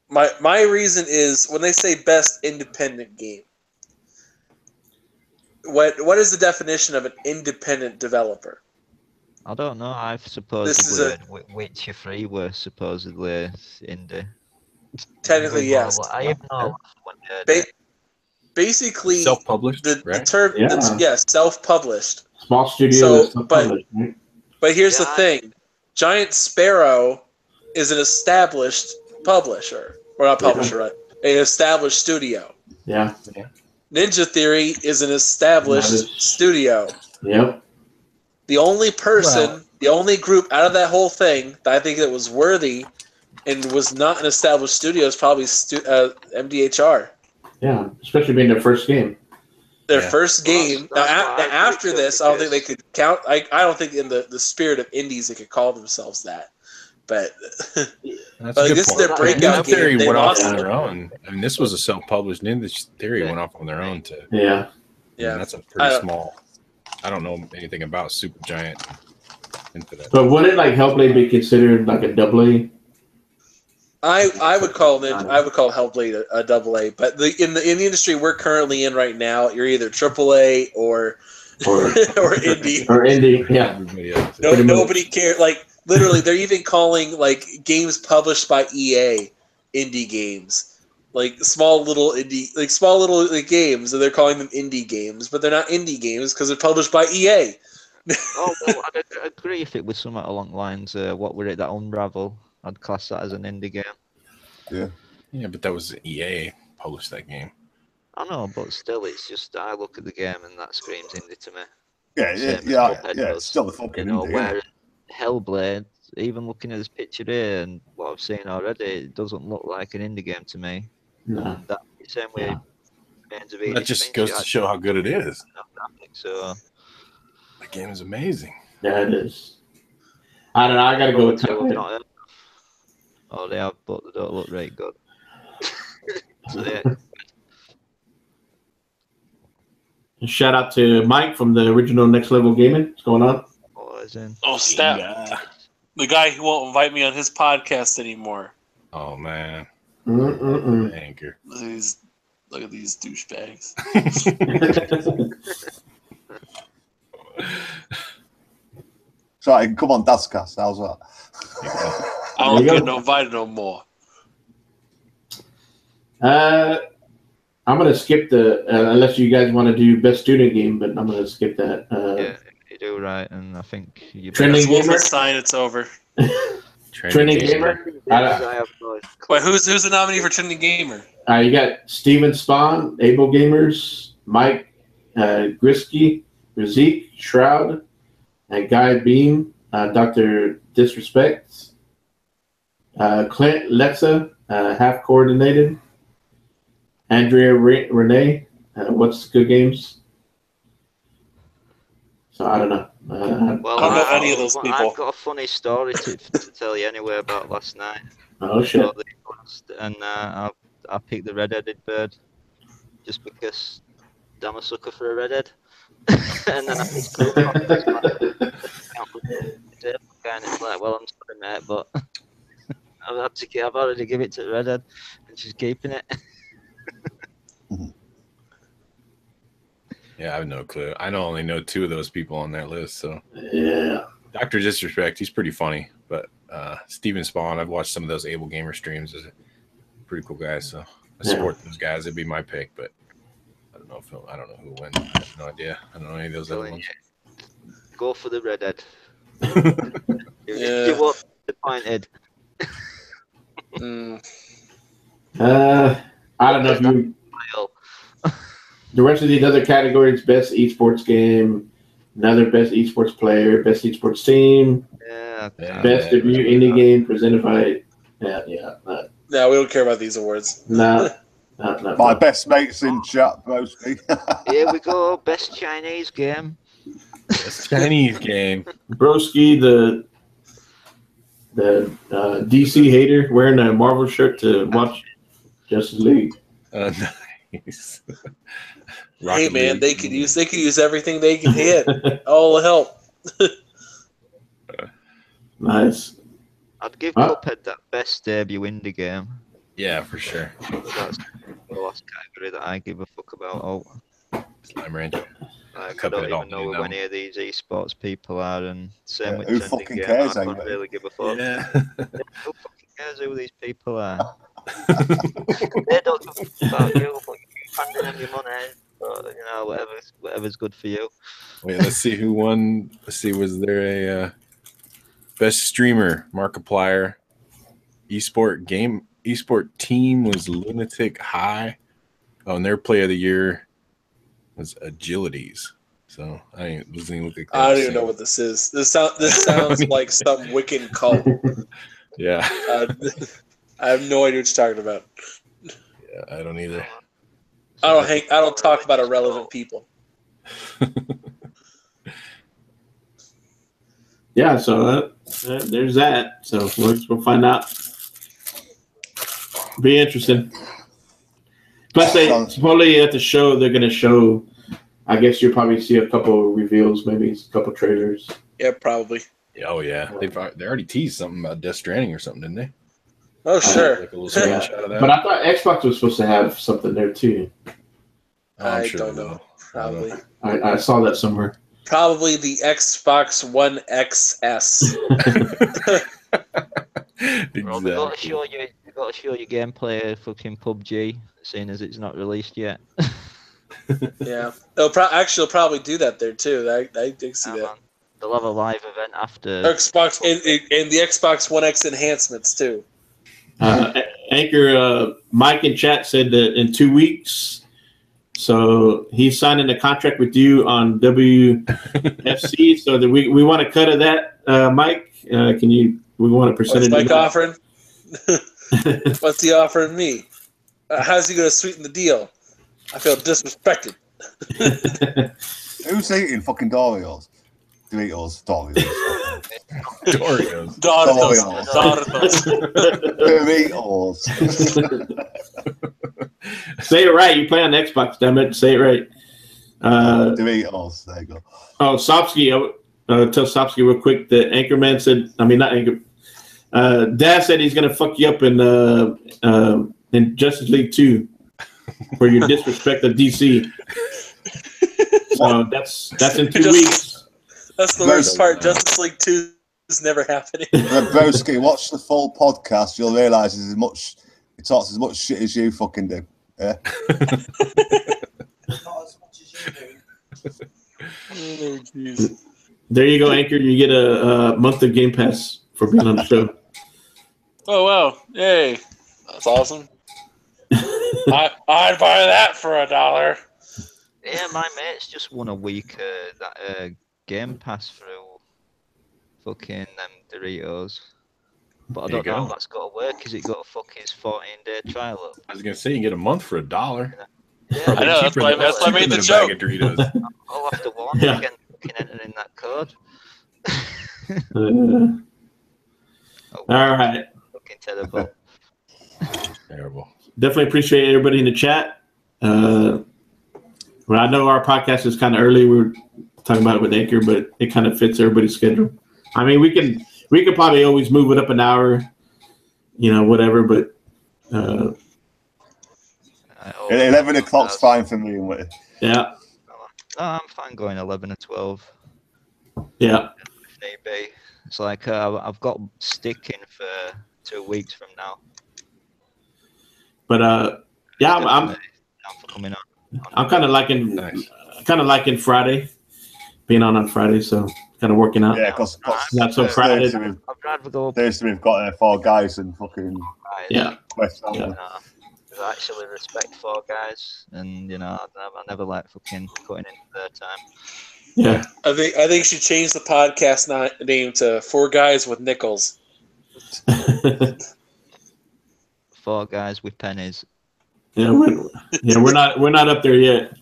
My reason is when they say best independent game. What is the definition of an independent developer? I don't know. I've supposedly heard Witcher 3 were supposedly indie. Technically, yes. I have no basically self-published. The term, self-published. Small studio. But here's the thing: Giant Sparrow is an established publisher, or not publisher, right? An established studio. Yeah. Ninja Theory is an established studio. Yep. The only person, the only group out of that whole thing that I think that was worthy and was not an established studio is probably MDHR. Yeah, especially being their first game. Their first game. Now, after this, I don't think they could count. I don't think in the spirit of indies they could call themselves that. But this is their breakout game. Theory went off on their own. I mean, this was a self-published. Ninja Theory went off on their own too. Yeah. Yeah. That's a pretty small. I don't know anything about Supergiant Infinite. But wouldn't like Hellblade be considered like a AA? I would call Hellblade a AA, but in the industry we're currently in right now, you're either AAA or indie. Or indie, yeah. Nobody cares. Like literally, they're even calling like games published by EA indie games, like small little games, and they're calling them indie games, but they're not indie games because they're published by EA. Oh, well, I'd agree if it was something along the lines. What were it? That Unravel. I'd class that as an indie game. Yeah. Yeah, but that was EA published that game. I know, but still, it's just I look at the game and that screams indie to me. Yeah. It's still the fucking indie. Where Hellblade, even looking at this picture here and what I've seen already, it doesn't look like an indie game to me. No. That same way. That just goes to show how good it is. So the game is amazing. Yeah, it is. I don't know. I gotta go with Two I've Cuphead. not heard of. Oh, they have, but they don't look very good. So, yeah. Shout out to Mike from the original Next Level Gaming. What's going on? What is in? Oh, snap. The guy who won't invite me on his podcast anymore. Oh man. Anchor. Look at these douchebags. Sorry, can come on DazCast. How's that? I don't get no invited no more. I'm gonna skip the unless you guys want to do best student game, but I'm gonna skip that. Yeah, you do right, and I think you Trending gamer. Sign it's over. Trending gamer. Wait, who's the nominee for trending gamer? You got Steven Spawn, Able Gamers, Mike Grisky, Razik, Shroud, and Guy Beam, Dr. Disrespect, Clint Letza, Half Coordinated, Andrea Renee, What's Good Games. So I don't know. Well, I don't know any of those people. I've got a funny story to tell you anyway about last night. Oh shit! And I picked the red-headed bird just because I'm a sucker for a redhead. And then I picked Coop. And it's like, well, I'm sorry, mate, but I've already given it to the redhead, and she's keeping it. Yeah, I have no clue. I only know 2 of those people on that list. So yeah, Dr. Disrespect, he's pretty funny. But Steven Spawn, I've watched some of those Able Gamer streams. Is a pretty cool guy. So I support those guys. It'd be my pick, but I don't know who will win. I have no idea. I don't know any of those other ones. Go for the redhead. Yeah. You won't be disappointed. I don't know if you. The rest of these other categories: best esports game, another best esports player, best esports team, best debut indie game presented by. No, we don't care about these awards. No. My best mates in chat, mostly. Here we go. Best Chinese game. Best Chinese game. Broski, the DC hater, wearing a Marvel shirt to watch Justice League. Nice. Hey man, they could use everything they can hit. All the help. Nice. I'd give Cuphead that best debut indie game. Yeah, for sure. That's the last category that I give a fuck about. Slime Ranch. I don't even know who any of these esports people are, and same with who trending fucking game. cares, I don't really give a fuck. Yeah. Who fucking cares who these people are? They don't give a fuck about you, but you're handing them your money. But, you know, whatever's good for you. Wait, let's see who won. Let's see, was there a best streamer? Markiplier. Esport team was Lunatic High. Oh, and their play of the year was Agilities. So I wasn't even looking. I don't even know what this is. This sounds like some Wiccan cult. Yeah. I have no idea what you're talking about. Yeah, I don't either. I don't talk about irrelevant people. Yeah, so there's that. So we'll find out. Be interesting. Plus, they supposedly at the show they're going to show. I guess you'll probably see a couple reveals, maybe a couple trailers. Yeah, probably. Oh yeah, they already teased something about Death Stranding or something, didn't they? Oh sure. Like a little screenshot of that. But I thought Xbox was supposed to have something there too. I don't know. Probably. I saw that somewhere. Probably the Xbox One XS. Exactly. Well, we got to show you gameplay of fucking PUBG, seeing as it's not released yet. Yeah, they'll probably do that there too. I did see that. Man. They'll have a live event after Xbox and the Xbox One X enhancements too. Anchor Mike in chat said that in 2 weeks. So he's signing a contract with you on W.F.C. So that we want a cut of that, Mike. We want a percentage. What's Mike offering? What's he offering me? How's he going to sweeten the deal? I feel disrespected. Who's eating fucking Doritos? Doritos. Doritos. Doritos. Say it right. You play on Xbox, damn it. Say it right. Doritos. There you go. Oh, Sopsky. Tell Sopsky real quick that Anchorman said, I mean, not Anchor. Dad said he's going to fuck you up in Justice League 2 for your disrespect of DC. So that's in 2 weeks. That's the worst part. Justice League 2 is never happening. Broski, watch the full podcast. You'll realise he talks as much shit as you fucking do. Yeah. Not as much as you do. Oh, jeez. There you go, Anchor. You get a month of Game Pass for being on the show. Oh, wow. Yay. That's awesome. I'd buy that for $1. Yeah, my mate's just won a week that Game Pass through fucking them Doritos. But I don't know how that's got to work. Is it got to fuck his 14-day trial up? I was gonna say you can get a month for $1. Yeah, I know, that's why I made the joke. I'll have to warn you again fucking entering that code. All right. Fucking terrible. Terrible. Definitely appreciate everybody in the chat. Well, I know our podcast is kind of early. We were talking about it with Anchor, but it kind of fits everybody's schedule. I mean, we could probably always move it up an hour, whatever. But 11 o'clock's fine for me. Yeah. No, I'm fine going 11 or 12. Yeah. If need be. It's like I've got sticking for 2 weeks from now. But yeah, I'm coming on. I'm kind of liking Friday, being on Friday, so kind of working out. Yeah, because not so crowded. Thursday we've got 4 guys and fucking West Ham. Yeah. I actually respect 4 guys, and I never like fucking cutting into their time. Yeah, I think you should change the podcast name to 4 Guys with Nickels. 4 guys with pennies. Yeah, we're not up there yet.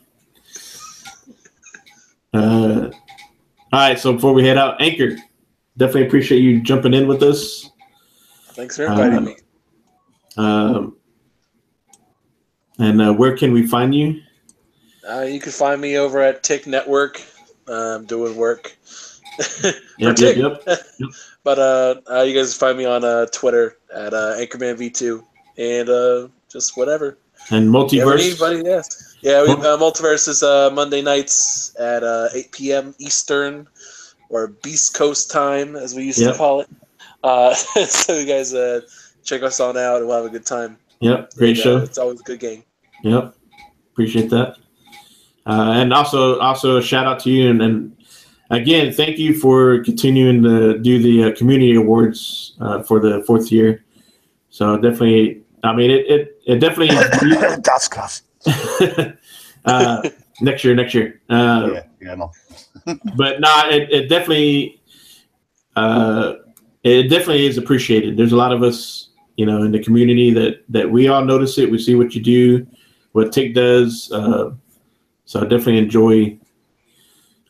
All right, so before we head out, Anchor, definitely appreciate you jumping in with us. Thanks for inviting me. And where can we find you? You can find me over at Tick Network. Doing work. Yep. But you guys find me on Twitter at AnchormanV2 and just whatever. And Multiverse. Multiverse is Monday nights at 8 p.m. Eastern or Beast Coast time, as we used to call it. So you guys check us on out and we'll have a good time. Yep, great show. It's always a good game. Yep, appreciate that. And also a shout out to you, and again, thank you for continuing to do the community awards for the 4th year. So definitely, I mean, it definitely. DazCast. Next year. No. But it definitely is appreciated. There's a lot of us, in the community that we all notice it. We see what you do, what Tick does. So I definitely enjoy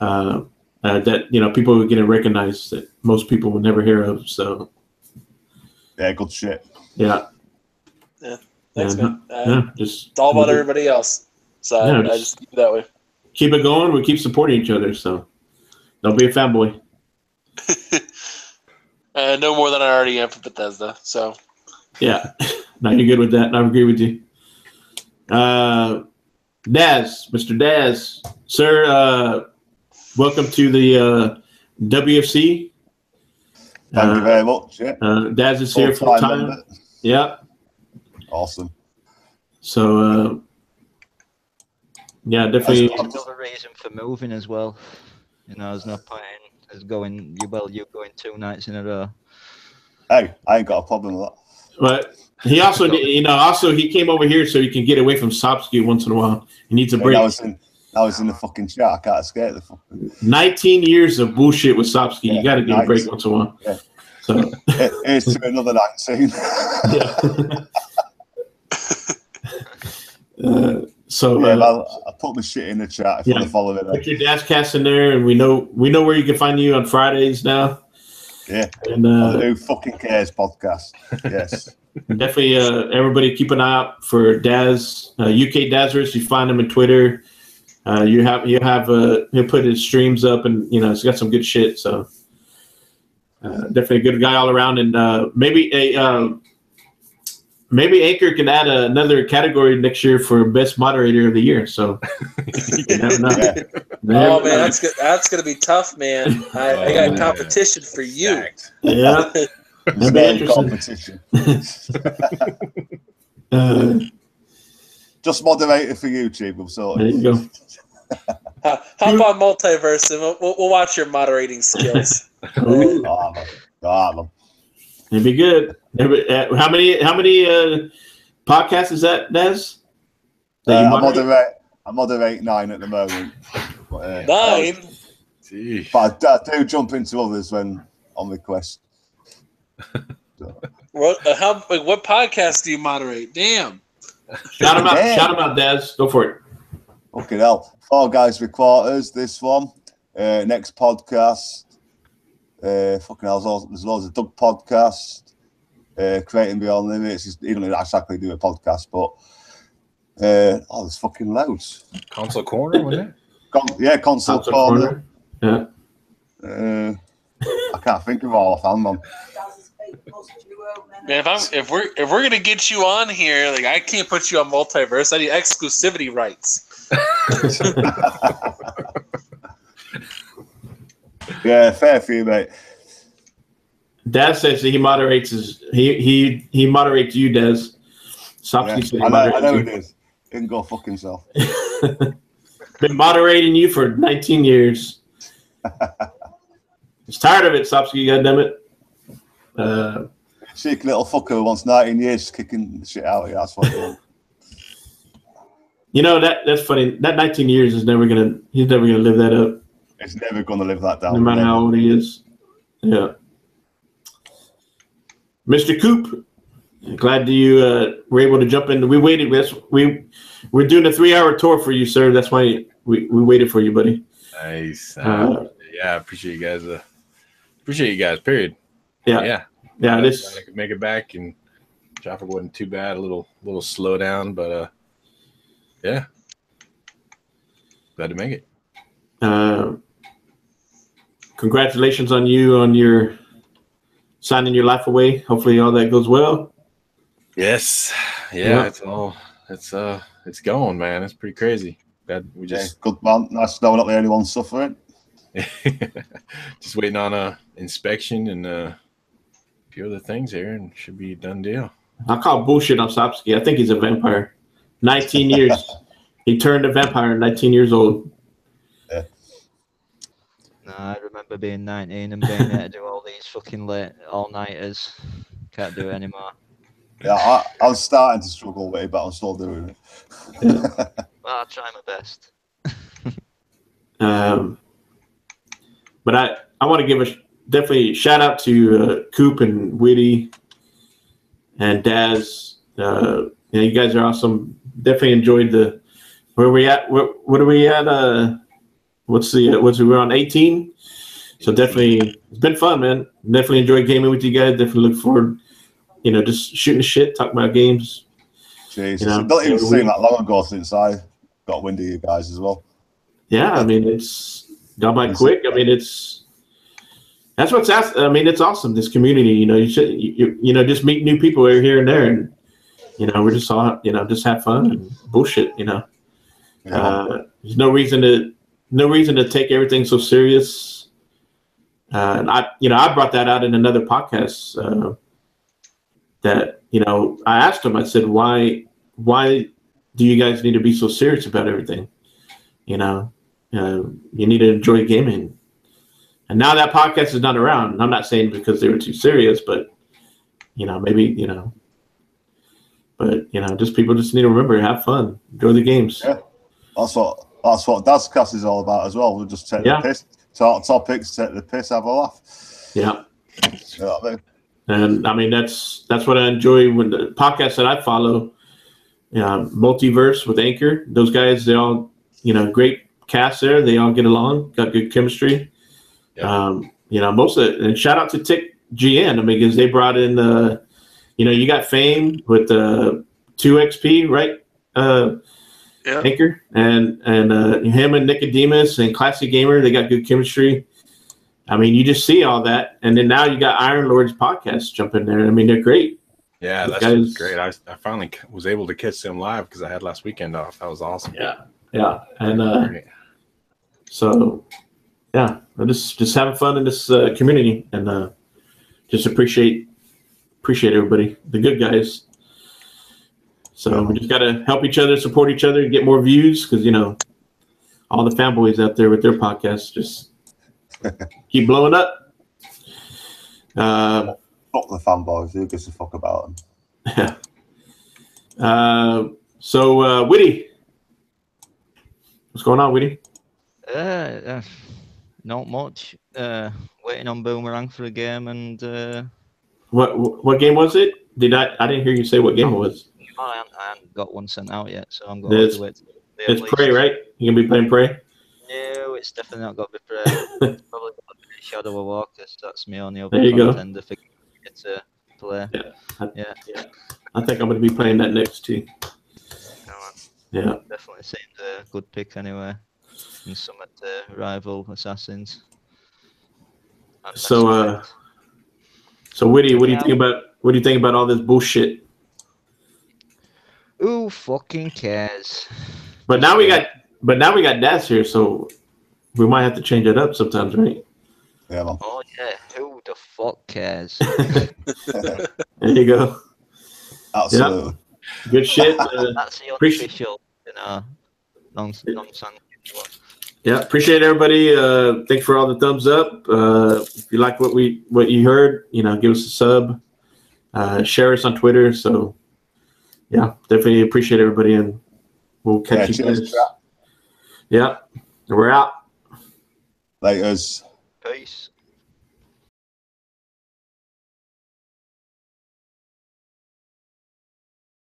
that, people are getting recognized that most people would never hear of. So yeah, good shit. Yeah. Yeah. Thanks, man. Just it's all about everybody else. So I just keep it that way. Keep it going. We keep supporting each other. So don't be a fanboy. No more than I already am for Bethesda. So yeah, no, you're good with that. I agree with you. Mr. Daz, sir, welcome to the W.F.C. Thank you very much. Yeah. Daz is here full time. Yeah. Awesome. So, definitely. That's another reason for moving as well. There's no point in going 2 nights in a row. Hey, I ain't got a problem with that. But he also, he came over here so he can get away from Sopsky once in a while. He needs a break. I was in the fucking chat. I can't escape the fucking 19 years of bullshit with Sopsky. You got to get a break once in a while. Yeah. So here's to another 19. I put my shit in the chat if you want to follow it. Put your DazCast in there, and we know where you can find you on Fridays now. Yeah. And the Fucking Cares podcast. Yes. Definitely, everybody keep an eye out for Daz, UK Dazzers. You find him on Twitter. He'll put his streams up, and he's got some good shit. So definitely a good guy all around, and maybe Anchor can add another category next year for best moderator of the year. So you never know. Yeah. Oh man, that's good. That's gonna be tough, man. I got competition for you. Yeah, that'd be interesting. Competition. Just moderator for YouTube. We'll sort it. There you go. Hop on Multiverse, and we'll watch your moderating skills. It'd be good. How many podcasts is that, Daz? I moderate 9 at the moment. But, 9? But I do jump into others when on request. What podcast do you moderate? Damn. Shout them out. Shout them out, Daz. Go for it. Okay, hell. 4 Guys WithQuarters, this one. Next podcast. Fucking hell, there's loads of Doug podcasts. Creating Beyond Limits. He doesn't exactly do a podcast, but there's fucking loads. Console Corner, wasn't it? Console Corner. Yeah. I can't think of all of them, man. Man, if we're gonna get you on here, like I can't put you on Multiverse. I need exclusivity rights. Yeah, fair for you, mate. Daz says that he moderates he moderates you, Daz. I know it is. He can go fuck himself. Been moderating you for 19 years. He's tired of it, Sopsky, goddammit. Cheeky little fucker who wants 19 years kicking the shit out of you. That's what I that's funny. That 19 years he's never gonna live that up. He's never gonna live that down. No matter how old he is. Yeah. Mr. Coop, glad that you were able to jump in. We waited. We're doing a 3-hour tour for you, sir. That's why we waited for you, buddy. Nice. Yeah, I appreciate you guys. Appreciate you guys. Period. Yeah. I could make it back, and traffic wasn't too bad. A little slow down, but yeah, glad to make it. Congratulations on you on your signing your life away. Hopefully all that goes well. Yes. Yeah. It's going, man. It's pretty crazy. We just good man. Nice to know we're not the only one suffering. Just waiting on a inspection and a few other things here, and should be a done deal. I call bullshit on Sopsky. I think he's a vampire. 19 years. He turned a vampire at 19 years old. Yeah. No, I remember being 19 and being able to do all these fucking late all-nighters. Can't do it anymore. Yeah, I was starting to struggle with it, but I'm still doing it. Well, I'll try my best. But I want to give definitely shout out to Coop and Witty and Daz. You guys are awesome. Definitely enjoyed where we at. What are we at? We're on 18. So definitely it's been fun, man. Definitely enjoyed gaming with you guys. Definitely look forward, just shooting the shit, talking about games. Jesus, it doesn't even seem that long ago since I got wind of you guys as well. Yeah, I mean it's gone by quick. I mean it's awesome. This community, you should just meet new people here and there, and we're just all just have fun and bullshit. Yeah. There's no reason to take everything so serious. And I brought that out in another podcast. That I asked him. I said, why do you guys need to be so serious about everything? You need to enjoy gaming. And now that podcast is not around. I'm not saying because they were too serious, but maybe just people just need to remember, have fun, enjoy the games. Yeah, that's what DazCast is all about as well. We'll just take the piss, talk topics, take the piss, have a laugh. Yeah. You know what I mean? And I mean that's what I enjoy when the podcasts that I follow, Multiverse with Anchor. Those guys, they all great cast there. They all get along, got good chemistry. Yeah. you know, and shout out to Tick GN. I mean, because they brought in you know, you got Fame with 2XP, right? Anchor and him and Nicodemus and Classic Gamer, they got good chemistry. I mean, you just see all that, and then now you got Iron Lord's podcast jump in there. I mean, they're great. Yeah, that's great. I finally was able to catch them live because I had last weekend off. That was awesome. Yeah, and so yeah, I'm just having fun in this community, and just appreciate everybody, the good guys. So we just gotta help each other, support each other, get more views, because you know all the fanboys out there with their podcasts just keep blowing up. Fuck the fanboys. Who gives a fuck about them? Yeah. So Witty, what's going on, Witty? Not much. Waiting on Boomerang for a game, and what game was it? I didn't hear you say what game it was. I haven't got one sent out yet, so I'm going to wait. It's Prey, right? You gonna be playing Prey? No, it's definitely not got to be Prey. It's probably got to be Shadow of Walkers. That's me on the other contender for get to play. Yeah. I think I'm gonna be playing that next too. Yeah. Definitely seems a good pick anyway. And some at the rival assassins. So Witty, what do you think about all this bullshit? Who fucking cares? But now we got Daz here, so we might have to change it up sometimes, right? Yeah, man. Oh yeah, who the fuck cares? There you go. Absolutely. Yep. Good shit. That's the official, you know, nonsense. Yeah, appreciate everybody. Thanks for all the thumbs up. If you like what you heard, you know, give us a sub. Share us on Twitter. So yeah, definitely appreciate everybody, and we'll catch you guys. Yeah, we're out. Laters. Peace.